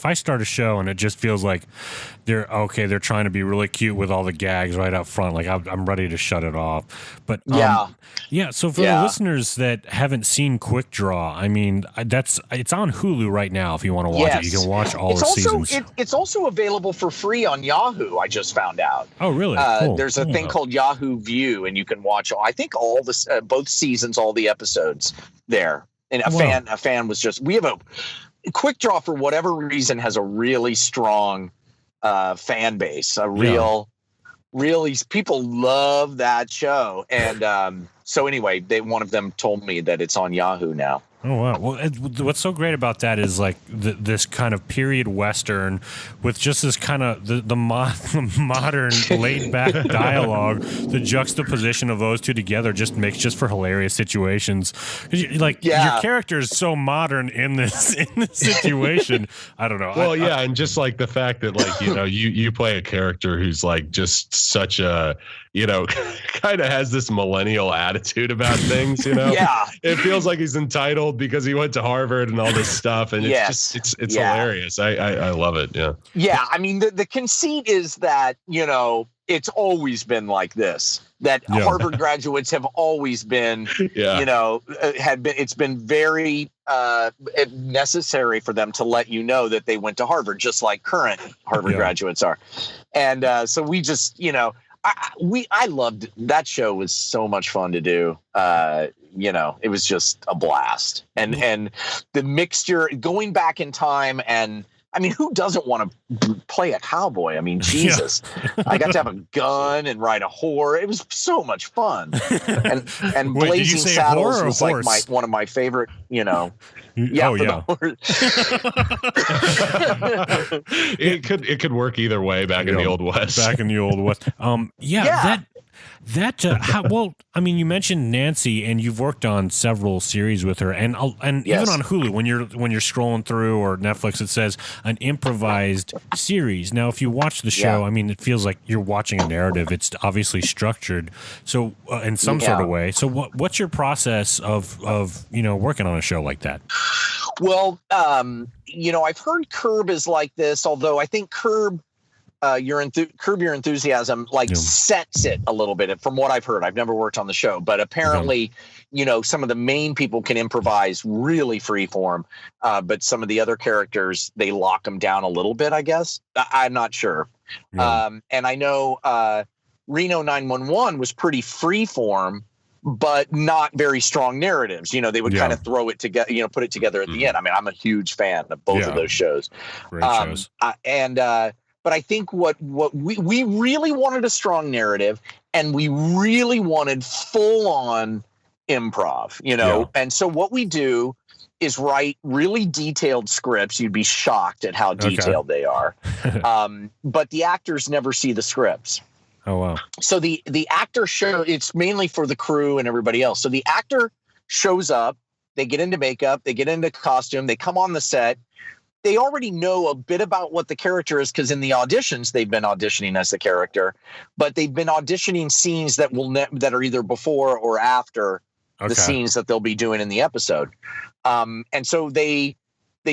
I start a show and it just feels like they're trying to be really cute with all the gags right up front, like I'm ready to shut it off. But so for the listeners that haven't seen Quick Draw, I mean, it's on Hulu right now. If you want to watch it, you can watch all the seasons. It's also available for free on Yahoo. I just found out. Oh, really? Cool. There's a thing called Yahoo View, and you can watch, I think, all the both seasons, all the episodes there. And a fan was just, we have a Quick Draw, for whatever reason, has a really strong fan base, really people love that show. And so anyway, one of them told me that it's on Yahoo now. Oh, wow. Well, what's so great about that is like this kind of period Western with just this kind of the modern laid back dialogue. The juxtaposition of those two together just makes just for hilarious situations. Your character is so modern in this situation. I don't know. Well, and just like the fact that you play a character who's like just such a kind of has this millennial attitude about things. It feels like he's entitled because he went to Harvard and all this stuff, and it's hilarious. I love it. I mean, the conceit is that it's always been like this, that Harvard graduates have always been it's been very necessary for them to let you know that they went to Harvard, just like current Harvard graduates are. And so we just I loved that show. Was so much fun to do. It was just a blast. And the mixture, going back in time, and I mean, who doesn't want to play a cowboy? I mean, Jesus, I got to have a gun and ride a horse. It was so much fun. And Wait, Blazing Saddles was like one of my favorite, It could work either way back in the Old West. I mean, you mentioned Nancy, and you've worked on several series with her, and even on Hulu, when you're scrolling through, or Netflix, it says an improvised series. Now, if you watch the show, I mean, it feels like you're watching a narrative. It's obviously structured, so in some sort of way. So, what's your process of working on a show like that? Well, I've heard Curb is like this, although I think Curb Your Enthusiasm sets it a little bit, from what I've heard. I've never worked on the show, but apparently, some of the main people can improvise really free form, but some of the other characters, they lock them down a little bit, I guess. I'm not sure. And I know Reno 911 was pretty free form, but not very strong narratives. They would kind of throw it together, put it together at the end. I mean, I'm a huge fan of both of those shows. Great shows. But I think what we really wanted a strong narrative, and we really wanted full on improv, And so what we do is write really detailed scripts. You'd be shocked at how detailed they are. But the actors never see the scripts. Oh, wow. So the actor it's mainly for the crew and everybody else. So the actor shows up, they get into makeup, they get into costume, they come on the set. they already know a bit about what the character is, because in the auditions they've been auditioning as the character, but they've been auditioning scenes that that are either before or after the scenes that they'll be doing in the episode. And so they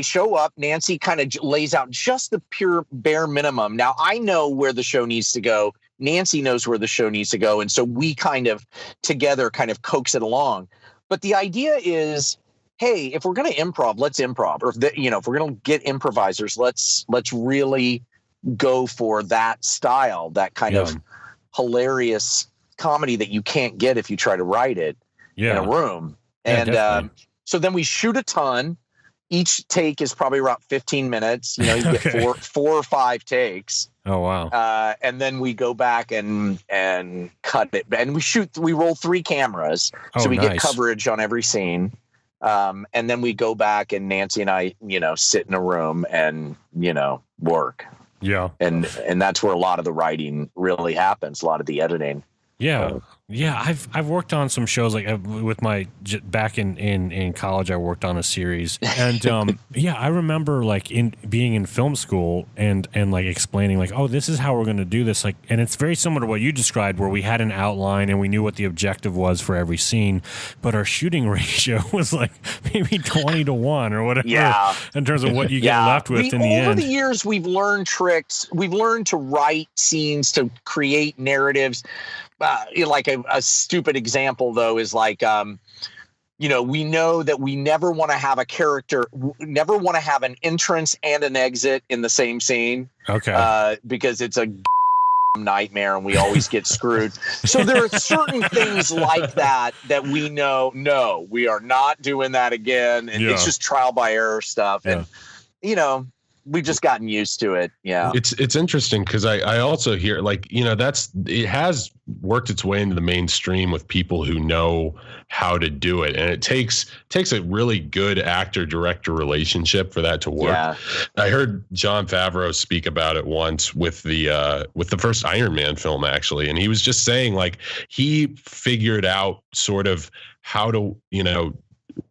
show up. Nancy kind of lays out just the pure bare minimum. Now, I know where the show needs to go. Nancy knows where the show needs to go. And so we kind of together kind of coax it along. But the idea is, hey, if we're going to improv, let's improv. Or if we're going to get improvisers, let's really go for that style, that kind of hilarious comedy that you can't get if you try to write it in a room. And so then we shoot a ton. Each take is probably around 15 minutes. You get four or five takes. Oh, wow. And then we go back and cut it. And we roll 3 cameras. So we get coverage on every scene. And then we go back, and Nancy and I, sit in a room and, work. Yeah. And that's where a lot of the writing really happens, a lot of the editing. Yeah. I've worked on some shows like with my back in college. I worked on a series, and I remember like being in film school and like explaining like, oh, this is how we're going to do this. Like, and it's very similar to what you described, where we had an outline and we knew what the objective was for every scene, but our shooting ratio was like maybe 20-1 or whatever. Yeah. In terms of what you get left with in the end. Over the years, we've learned tricks. We've learned to write scenes, to create narratives. Like a stupid example, though, is like, we know that we never want to have never want to have an entrance and an exit in the same scene. Okay. Because it's a nightmare and we always get screwed. So there are certain things like that we know, no, we are not doing that again. And it's just trial by error stuff. Yeah. And, we've just gotten used to it. Yeah. It's interesting because I also hear like, it has worked its way into the mainstream with people who know how to do it. And it takes a really good actor-director relationship for that to work. Yeah. I heard Jon Favreau speak about it once with the first Iron Man film, actually. And he was just saying like he figured out sort of how to,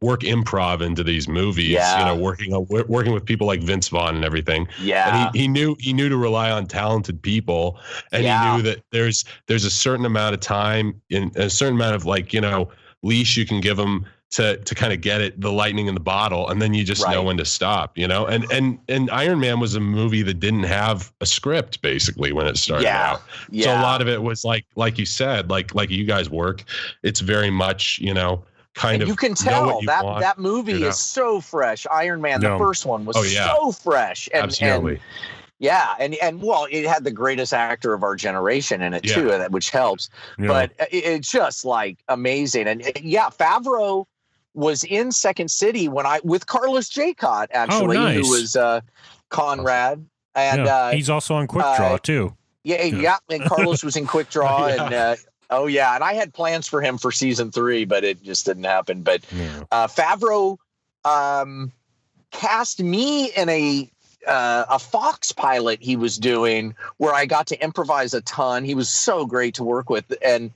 work improv into these movies, working with people like Vince Vaughn and everything. Yeah. And he knew to rely on talented people, and he knew that there's a certain amount of time and a certain amount of like, leash you can give them to kind of get the lightning in the bottle, and then you just know when to stop, and Iron Man was a movie that didn't have a script basically when it started out. Yeah. So a lot of it was like you said, like you guys work. It's very much, you can tell that movie is so fresh. Iron Man, the first one was so fresh. And, absolutely. And well, it had the greatest actor of our generation in it too, which helps. Yeah. But it's just like amazing. And Favreau was in Second City with Carlos Jacot, actually, who was Conrad. And he's also on Quick Draw too. Yeah. And Carlos was in Quick Draw and and I had plans for him for season 3, but it just didn't happen. But Favreau cast me in a Fox pilot he was doing where I got to improvise a ton. He was so great to work with, and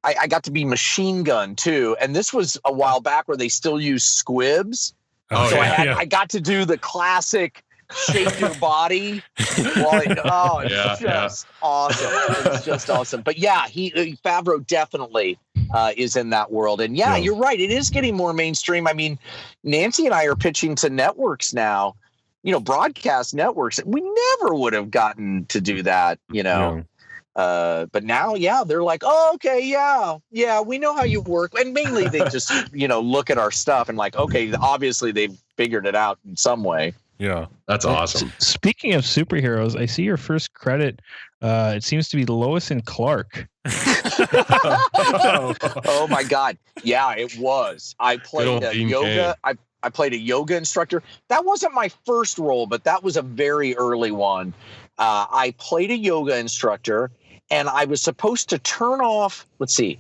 I got to be Machine Gun too. And this was a while back where they still use squibs. I got to do the classic shake your body it's just awesome. It's just awesome. But Favreau definitely is in that world. And you're right, it is getting more mainstream. I mean, Nancy and I are pitching to networks now, broadcast networks. We never would have gotten to do that, but now they're like, oh, okay, we know how you work. And mainly they just look at our stuff and like, okay, obviously they've figured it out in some way. Yeah, that's awesome. Speaking of superheroes, I see your first credit. It seems to be Lois and Clark. Oh my God. Yeah, it was. I played a yoga. I played a yoga instructor. That wasn't my first role, but that was a very early one. I played a yoga instructor, and I was supposed to turn off. Let's see.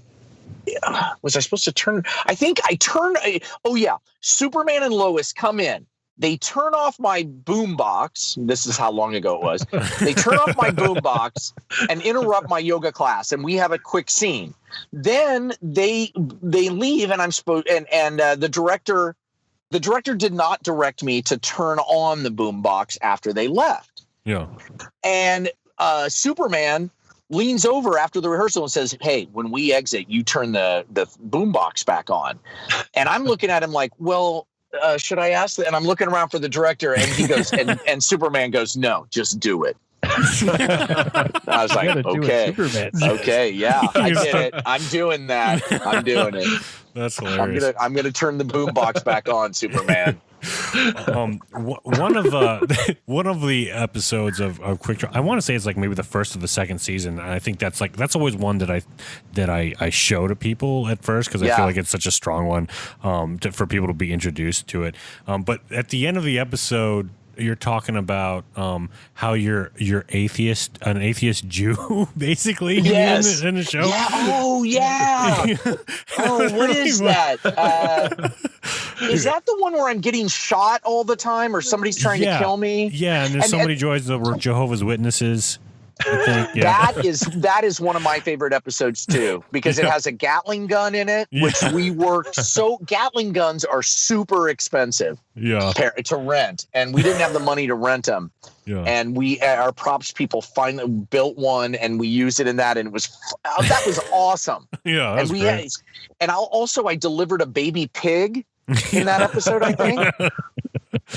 Was I supposed to turn? I think I turned. Superman and Lois come in. They turn off my boombox. This is how long ago it was. They turn off my boombox and interrupt my yoga class, and we have a quick scene. Then they leave, and I'm supposed and the director the director did not direct me to turn on the boombox after they left. Yeah. And Superman leans over after the rehearsal and says, "Hey, when we exit, you turn the boombox back on." And I'm looking at him like, well, should I ask that? And I'm looking around for the director, and he goes, and Superman goes, "No, just do it." I was like, okay, yeah, I get it. I'm doing that. I'm doing it. That's hilarious. I'm gonna turn the boombox back on, Superman. One of the episodes of Quick Draw, I want to say it's like maybe the first or the second season, and I think that's always one that I show to people at first because I feel like it's such a strong one for people to be introduced to it. But at the end of the episode, you're talking about how you're an atheist Jew, basically. Yes. in the show. Yeah. Oh, yeah. What is that? Is that the one where I'm getting shot all the time, or somebody's trying to kill me? Yeah, and there's somebody joins the Jehovah's Witnesses. I think, yeah. That is one of my favorite episodes too, because it has a Gatling gun in it, which we worked. So Gatling guns are super expensive to rent, and we didn't have the money to rent them. Yeah. And our props people finally built one, and we used it in that, and that was awesome. Yeah, and I delivered a baby pig in that episode, I think.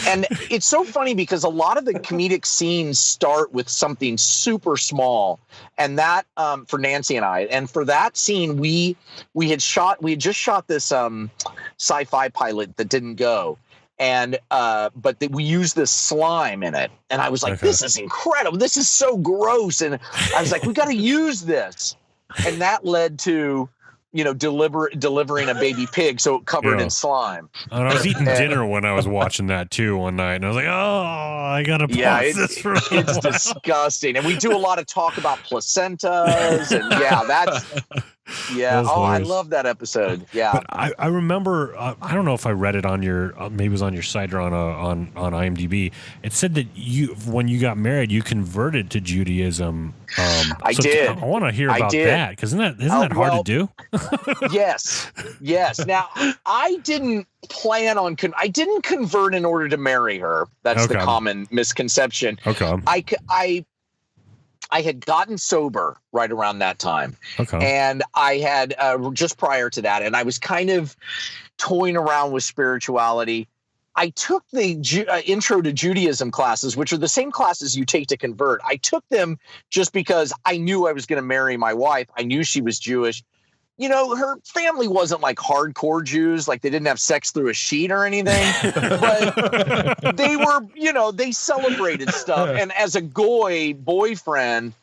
And it's so funny because a lot of the comedic scenes start with something super small, and that for Nancy and I, and for that scene, we had just shot this sci-fi pilot that didn't go, and but we used this slime in it, and I was like, this is incredible, this is so gross, and I was like, we got to use this, and that led to delivering a baby pig so covered in slime. And I was eating dinner when I was watching that too one night, and I was like, "Oh, I gotta pause this for a it's disgusting." And we do a lot of talk about placentas, and I love that episode. Yeah, but I remember. I don't know if I read it on your maybe it was on your site or on IMDb. It said that when you got married, you converted to Judaism. I did. I want to hear about that because isn't that hard to do? Yes. Now, I didn't plan on I didn't convert in order to marry her. That's the common misconception. Okay. I had gotten sober right around that time. Okay. And I had just prior to that, and I was kind of toying around with spirituality. I took the intro to Judaism classes, which are the same classes you take to convert. I took them just because I knew I was going to marry my wife. I knew she was Jewish. Her family wasn't like hardcore Jews, like they didn't have sex through a sheet or anything, but they were, they celebrated stuff. And as a goy boyfriend,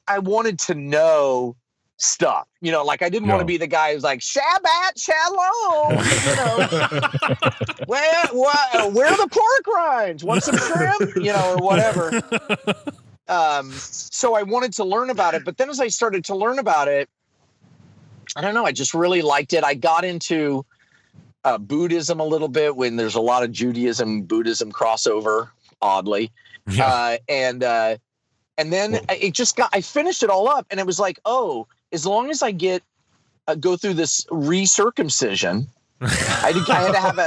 I wanted to know stuff, like I didn't want to be the guy who's like, Shabbat Shalom, where are the pork rinds? Want some shrimp, or whatever. So I wanted to learn about it. But then as I started to learn about it, I don't know, I just really liked it. I got into Buddhism a little bit when there's a lot of Judaism, Buddhism crossover, oddly. Yeah. And then I finished it all up, and it was like, oh, as long as I go through this recircumcision, I had to have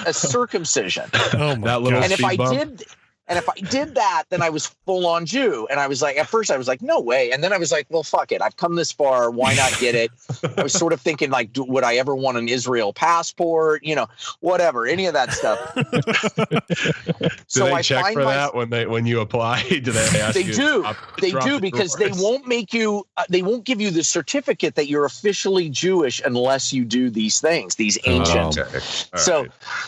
a circumcision. Oh my God. And if I did that, then I was full on Jew. And I was like, at first I was like, no way. And then I was like, well, fuck it. I've come this far. Why not get it? I was sort of thinking like, would I ever want an Israel passport? Whatever, any of that stuff. Do they check for that when you apply? Do they ask you? They do because they won't make you, they won't give you the certificate that you're officially Jewish unless you do these things, these ancient. Okay.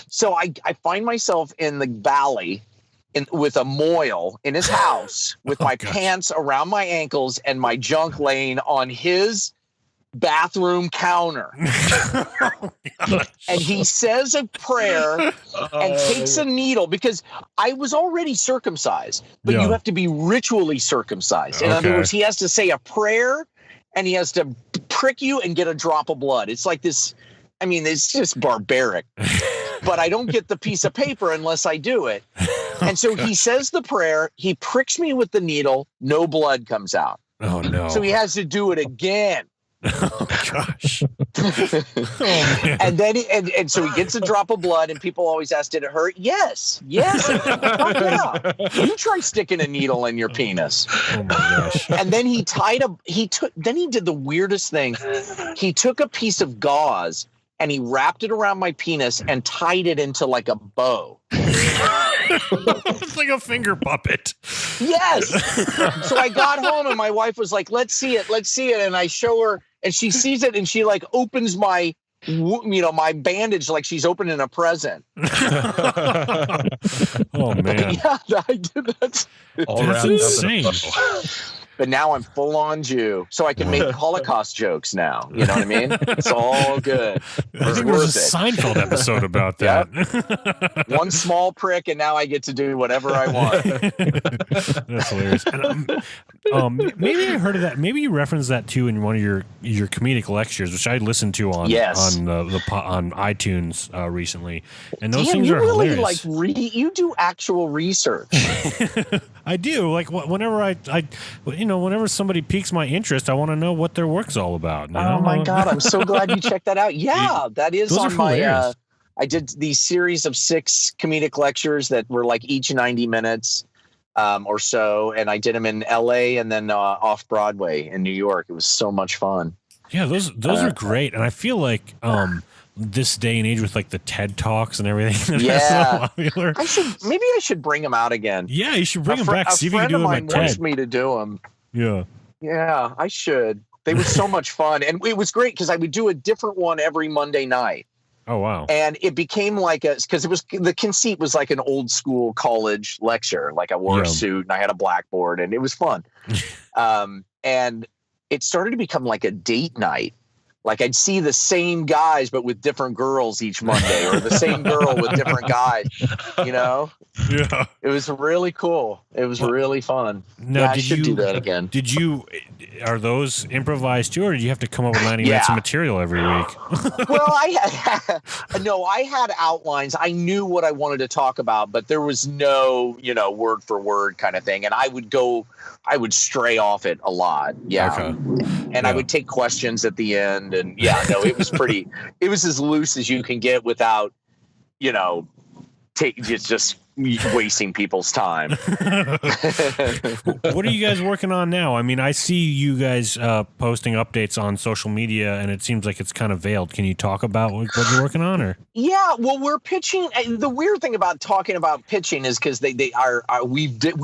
So I find myself in the valley with a mohel in his house with my pants around my ankles and my junk laying on his bathroom counter. And he says a prayer and takes a needle because I was already circumcised, but you have to be ritually circumcised. In other words, he has to say a prayer and he has to prick you and get a drop of blood. It's like this. I mean, it's just barbaric, but I don't get the piece of paper unless I do it. And so he says the prayer, he pricks me with the needle, no blood comes out. Oh, no. So he has to do it again. Oh gosh. Oh, man. And then and so he gets a drop of blood, and people always ask, "Did it hurt?" Yes. Fuck yeah. You try sticking a needle in your penis. Oh my gosh. And then he did the weirdest thing. He took a piece of gauze and he wrapped it around my penis and tied it into like a bow. It's like a finger puppet. Yes. So I got home and my wife was like, let's see it. And I show her and she sees it and she like opens my bandage like she's opening a present. Oh man. Yeah, I did that. That's insane. But now I'm full on Jew, so I can make Holocaust jokes now. You know what I mean? It's all good. I think there was a Seinfeld episode about that. Yep. One small prick, and now I get to do whatever I want. That's hilarious. And, maybe I heard of that. Maybe you referenced that too in one of your comedic lectures, which I listened to on on iTunes recently. And those things are really hilarious. you do actual research. I do. Like whenever whenever somebody piques my interest, I want to know what their work's all about. You know? Oh my God. I'm so glad you checked that out. Yeah, that is on my, I did these series of 6 comedic lectures that were like each 90 minutes or so. And I did them in LA and then off Broadway in New York. It was so much fun. Yeah, those are great. And I feel like, this day and age with like the TED Talks and everything. That's so popular. Maybe I should bring them out again. Yeah, you should bring them back. See if you can do them at TED. Wants me to do them. Yeah. Yeah, I should. They were so much fun. And it was great because I would do a different one every Monday night. Oh, wow. And it became like because the conceit was like an old school college lecture. Like I wore a suit and I had a blackboard and it was fun. And it started to become like a date night. Like I'd see the same guys, but with different girls each Monday, or the same girl with different guys, you know? Yeah. It was really cool. It was really fun. Now, I should do that again. Are those improvised too, or did you have to come up with 90 minutes of material every week? Well, I had outlines. I knew what I wanted to talk about, but there was no, word for word kind of thing. And I would stray off it a lot. Yeah. Okay. And I would take questions at the end. And it was as loose as you can get without, just wasting people's time. What are you guys working on now? I mean, I see you guys posting updates on social media, and it seems like it's kind of veiled. Can you talk about what you're working on? Or yeah, well, we're pitching. The weird thing about talking about pitching is because we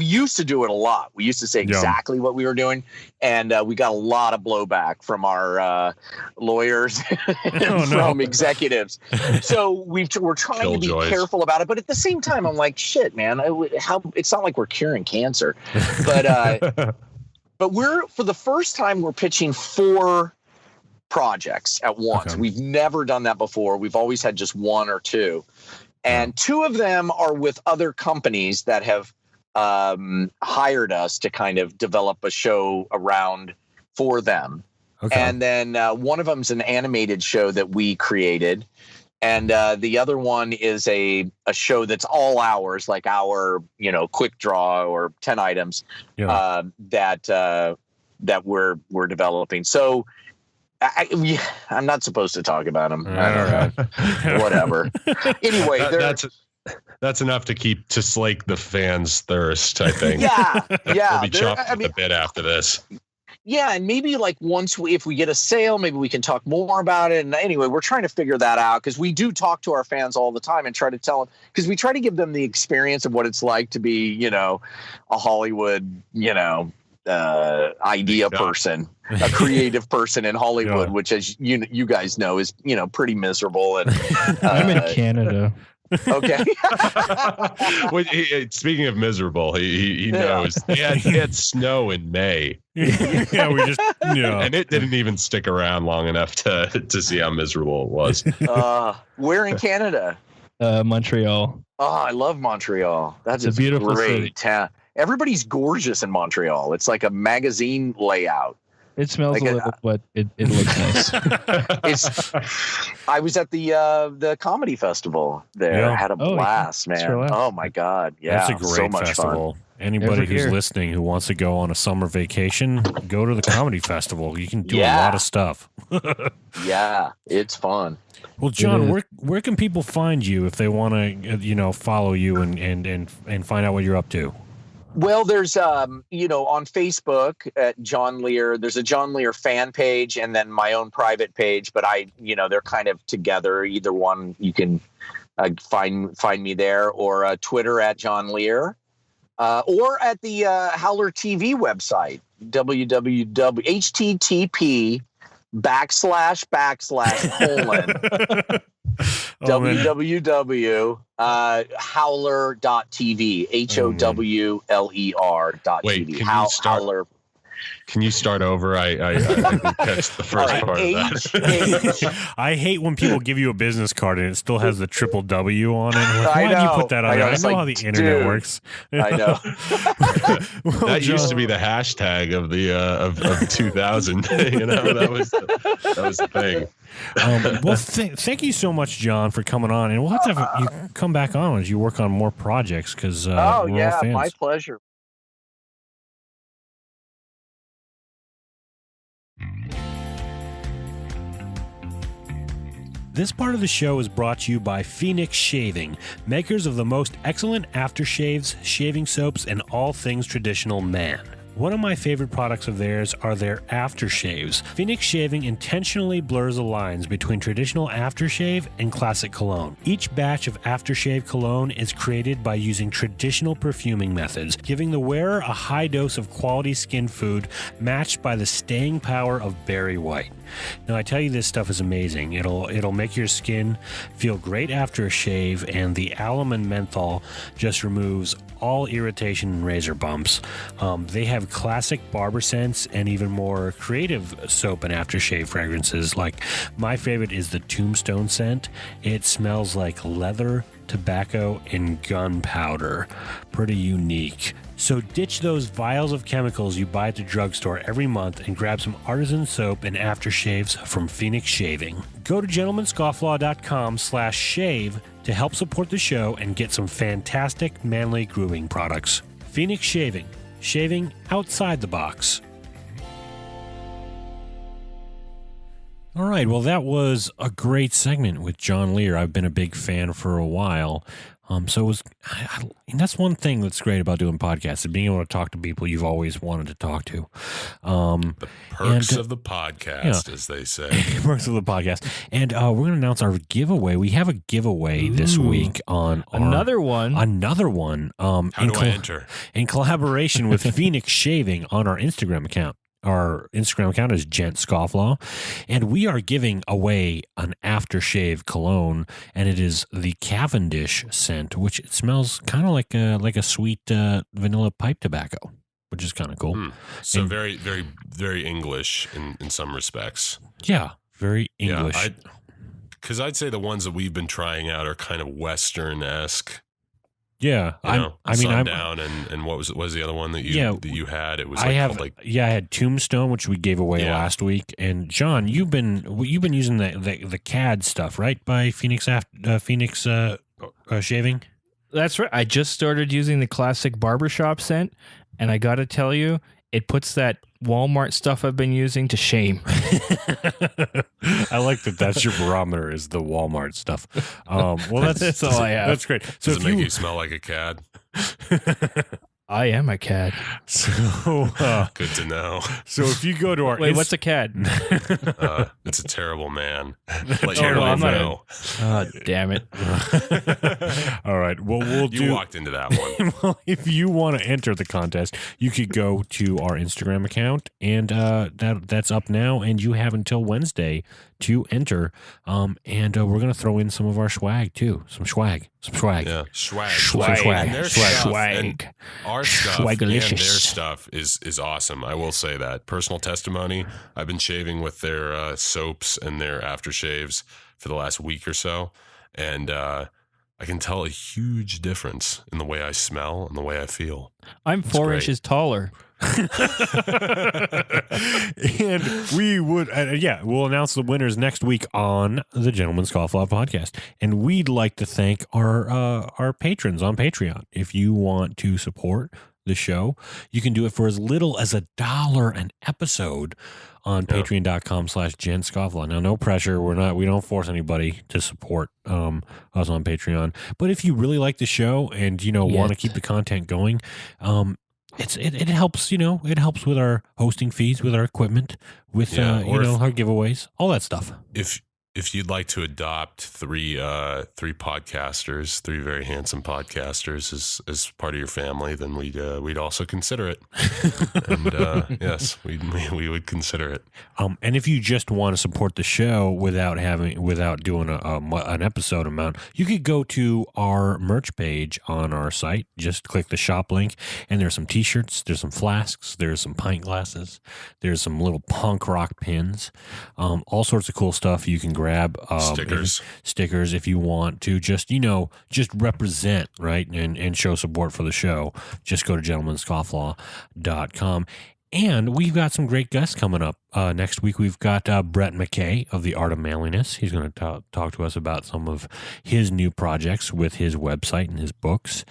used to do it a lot. We used to say exactly what we were doing, and we got a lot of blowback from our lawyers and from executives. So we're trying to be careful about it, but at the same time, I'm like, shit, man, it's not like we're curing cancer, but for the first time, we're pitching 4 projects at once. Okay. We've never done that before. We've always had just 1 or 2, and 2 of them are with other companies that have hired us to kind of develop a show around for them. Okay. And then one of them is an animated show that we created. And the other one is a show that's all ours, like our, quick draw or 10 items that we're developing. So I'm not supposed to talk about them. I don't know. Whatever. Anyway, that's enough to slake the fans' thirst, I think. Yeah. We'll be chopping a bit after this. Yeah, and maybe like if we get a sale, maybe we can talk more about it. And anyway, we're trying to figure that out because we do talk to our fans all the time and try to tell them, because we try to give them the experience of what it's like to be, a Hollywood, idea person, a creative person in Hollywood, which, as you guys know, is, pretty miserable. And I'm in Canada. Okay. Well, speaking of miserable, he knows. He had snow in May. And it didn't even stick around long enough to see how miserable it was. Where in Canada? Montreal. Oh, I love Montreal. That's a beautiful great town. Everybody's gorgeous in Montreal. It's like a magazine layout. It smells a little, but it looks nice. I was at the comedy festival there. Yeah. Had a blast, man. Oh my God. Yeah. That's a great so much festival. fun. Anybody who's listening who wants to go on a summer vacation, go to the comedy festival. You can do a lot of stuff. Yeah, it's fun. Well, John, where can people find you if they want to, follow you and find out what you're up to? Well, there's, on Facebook at John Lear, there's a John Lear fan page and then my own private page, but they're kind of together. Either one, you can find me there, or Twitter at John Lear, or at the Howler TV website, http // www.howler.tv HOWLER.tv. Howler. Can you start over? I didn't catch the first part of that. I hate when people give you a business card and it still has the triple W on it. Like, why did you put that on there? I know how the internet works. I know. That used to be the hashtag of the of 2000. That was the thing. Thank you so much, John, for coming on, and we'll have to have you come back on as you work on more projects because we're all fans. My pleasure. This part of the show is brought to you by Phoenix Shaving, makers of the most excellent aftershaves, shaving soaps, and all things traditional man. One of my favorite products of theirs are their aftershaves. Phoenix Shaving intentionally blurs the lines between traditional aftershave and classic cologne. Each batch of aftershave cologne is created by using traditional perfuming methods, giving the wearer a high dose of quality skin food matched by the staying power of berry white. Now, I tell you, this stuff is amazing. It'll make your skin feel great after a shave, and the alum and menthol just removes all irritation and razor bumps. They have classic barber scents and even more creative soap and aftershave fragrances. Like, my favorite is the Tombstone scent. It smells like leather, tobacco, and gunpowder. Pretty unique. So ditch those vials of chemicals you buy at the drugstore every month and grab some artisan soap and aftershaves from Phoenix Shaving. Go to gentlemanscofflaw.com/shave to help support the show and get some fantastic manly grooming products. Phoenix Shaving. Shaving outside the box. All right, well, that was a great segment with John Lear. I've been a big fan for a while. So it was, and that's one thing that's great about doing podcasts, is being able to talk to people you've always wanted to talk to. The perks of the podcast, as they say. Perks of the podcast. And we're going to announce our giveaway. We have a giveaway this week on another one. How do I enter? In collaboration with Phoenix Shaving on our Instagram account. Our Instagram account is Gent Scofflaw, and we are giving away an aftershave cologne, and it is the Cavendish scent, which it smells kind of like a sweet vanilla pipe tobacco, which is kind of cool. So very, very, very English in some respects. Yeah, very English. Yeah, because I'd say the ones that we've been trying out are kind of Western-esque. Yeah, Sundown and what was the other one that you had? It was I had Tombstone, which we gave away last week. And John, you've been using the CAD stuff, right? By Phoenix Shaving. That's right. I just started using the classic barbershop scent, and I got to tell you, it puts that Walmart stuff I've been using to shame. I like that. That's your barometer, is the Walmart stuff. Well, that's all I have. That's great. So does it make you smell like a cad? I am a cad. So good to know. So if you go to our what's a cad? It's a terrible man. Know. Oh, damn it! All right. Well, you walked into that one. Well, if you want to enter the contest, you could go to our Instagram account, and that's up now, and you have until Wednesday to enter. And we're gonna throw in some of our swag too. Some swag. Yeah, swag. And our stuff and their stuff is awesome. I will say that. Personal testimony. I've been shaving with their soaps and their aftershaves for the last week or so, and I can tell a huge difference in the way I smell and the way I feel. I'm 4 inches taller. And we would, we'll announce the winners next week on the Gentleman's Scofflaw podcast. And we'd like to thank our patrons on Patreon. If you want to support the show, you can do it for as little as $1 an episode on patreon.com/GenScofflaw. Now, no pressure. We don't force anybody to support us on Patreon. But if you really like the show and, want to keep the content going, it helps, it helps with our hosting fees, with our equipment, with, our giveaways, all that stuff. If you'd like to adopt three podcasters, three very handsome podcasters as part of your family, then we'd also consider it. And yes, we would consider it. And if you just want to support the show without doing an episode amount, you could go to our merch page on our site. Just click the shop link, and there's some T-shirts, there's some flasks, there's some pint glasses, there's some little punk rock pins, all sorts of cool stuff you can grab. Stickers if you want to just represent, right, and show support for the show. Just go to gentlemanscofflaw.com. And we've got some great guests coming up next week. We've got Brett McKay of The Art of Manliness. He's going to talk to us about some of his new projects with his website and his books.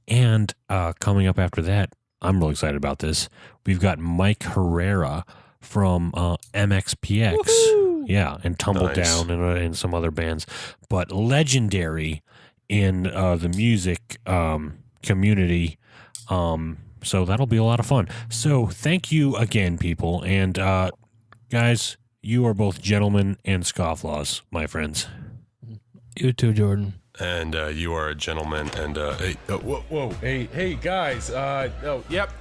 And coming up after that, I'm really excited about this. We've got Mike Herrera from MXPX. Woohoo! Yeah, and Tumble Down and some other bands. But legendary in the music community. So that'll be a lot of fun. So thank you again, people. And guys, you are both gentlemen and scofflaws, my friends. You too, Jordan. And you are a gentleman. And hey, guys. I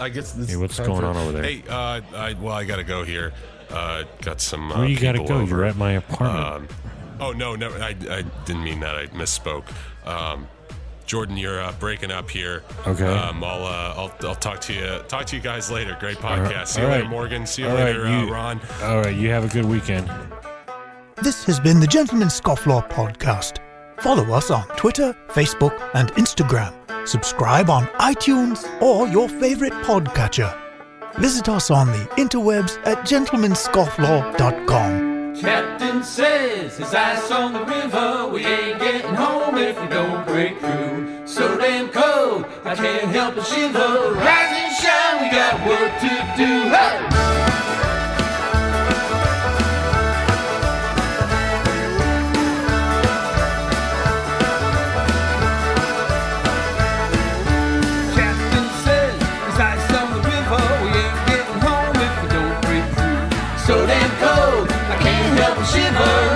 guess this. Hey, what's going on over there? Hey, I gotta go here. Got some. Where you gotta go? You're at my apartment. No, I didn't mean that. I misspoke. Jordan, you're breaking up here. Okay. I'll talk to you guys later. Great podcast. See you later, Morgan. See you later, Ron. All right. You have a good weekend. This has been the Gentleman's Scofflaw podcast. Follow us on Twitter, Facebook, and Instagram. Subscribe on iTunes or your favorite podcatcher. Visit us on the interwebs at gentlemanscofflaw.com. Captain says his ice on the river. We ain't getting home if we don't break through. So damn cold, I can't help but shiver. Rise and shine, we got work to do. Hey! So damn cold, I can't help but shiver.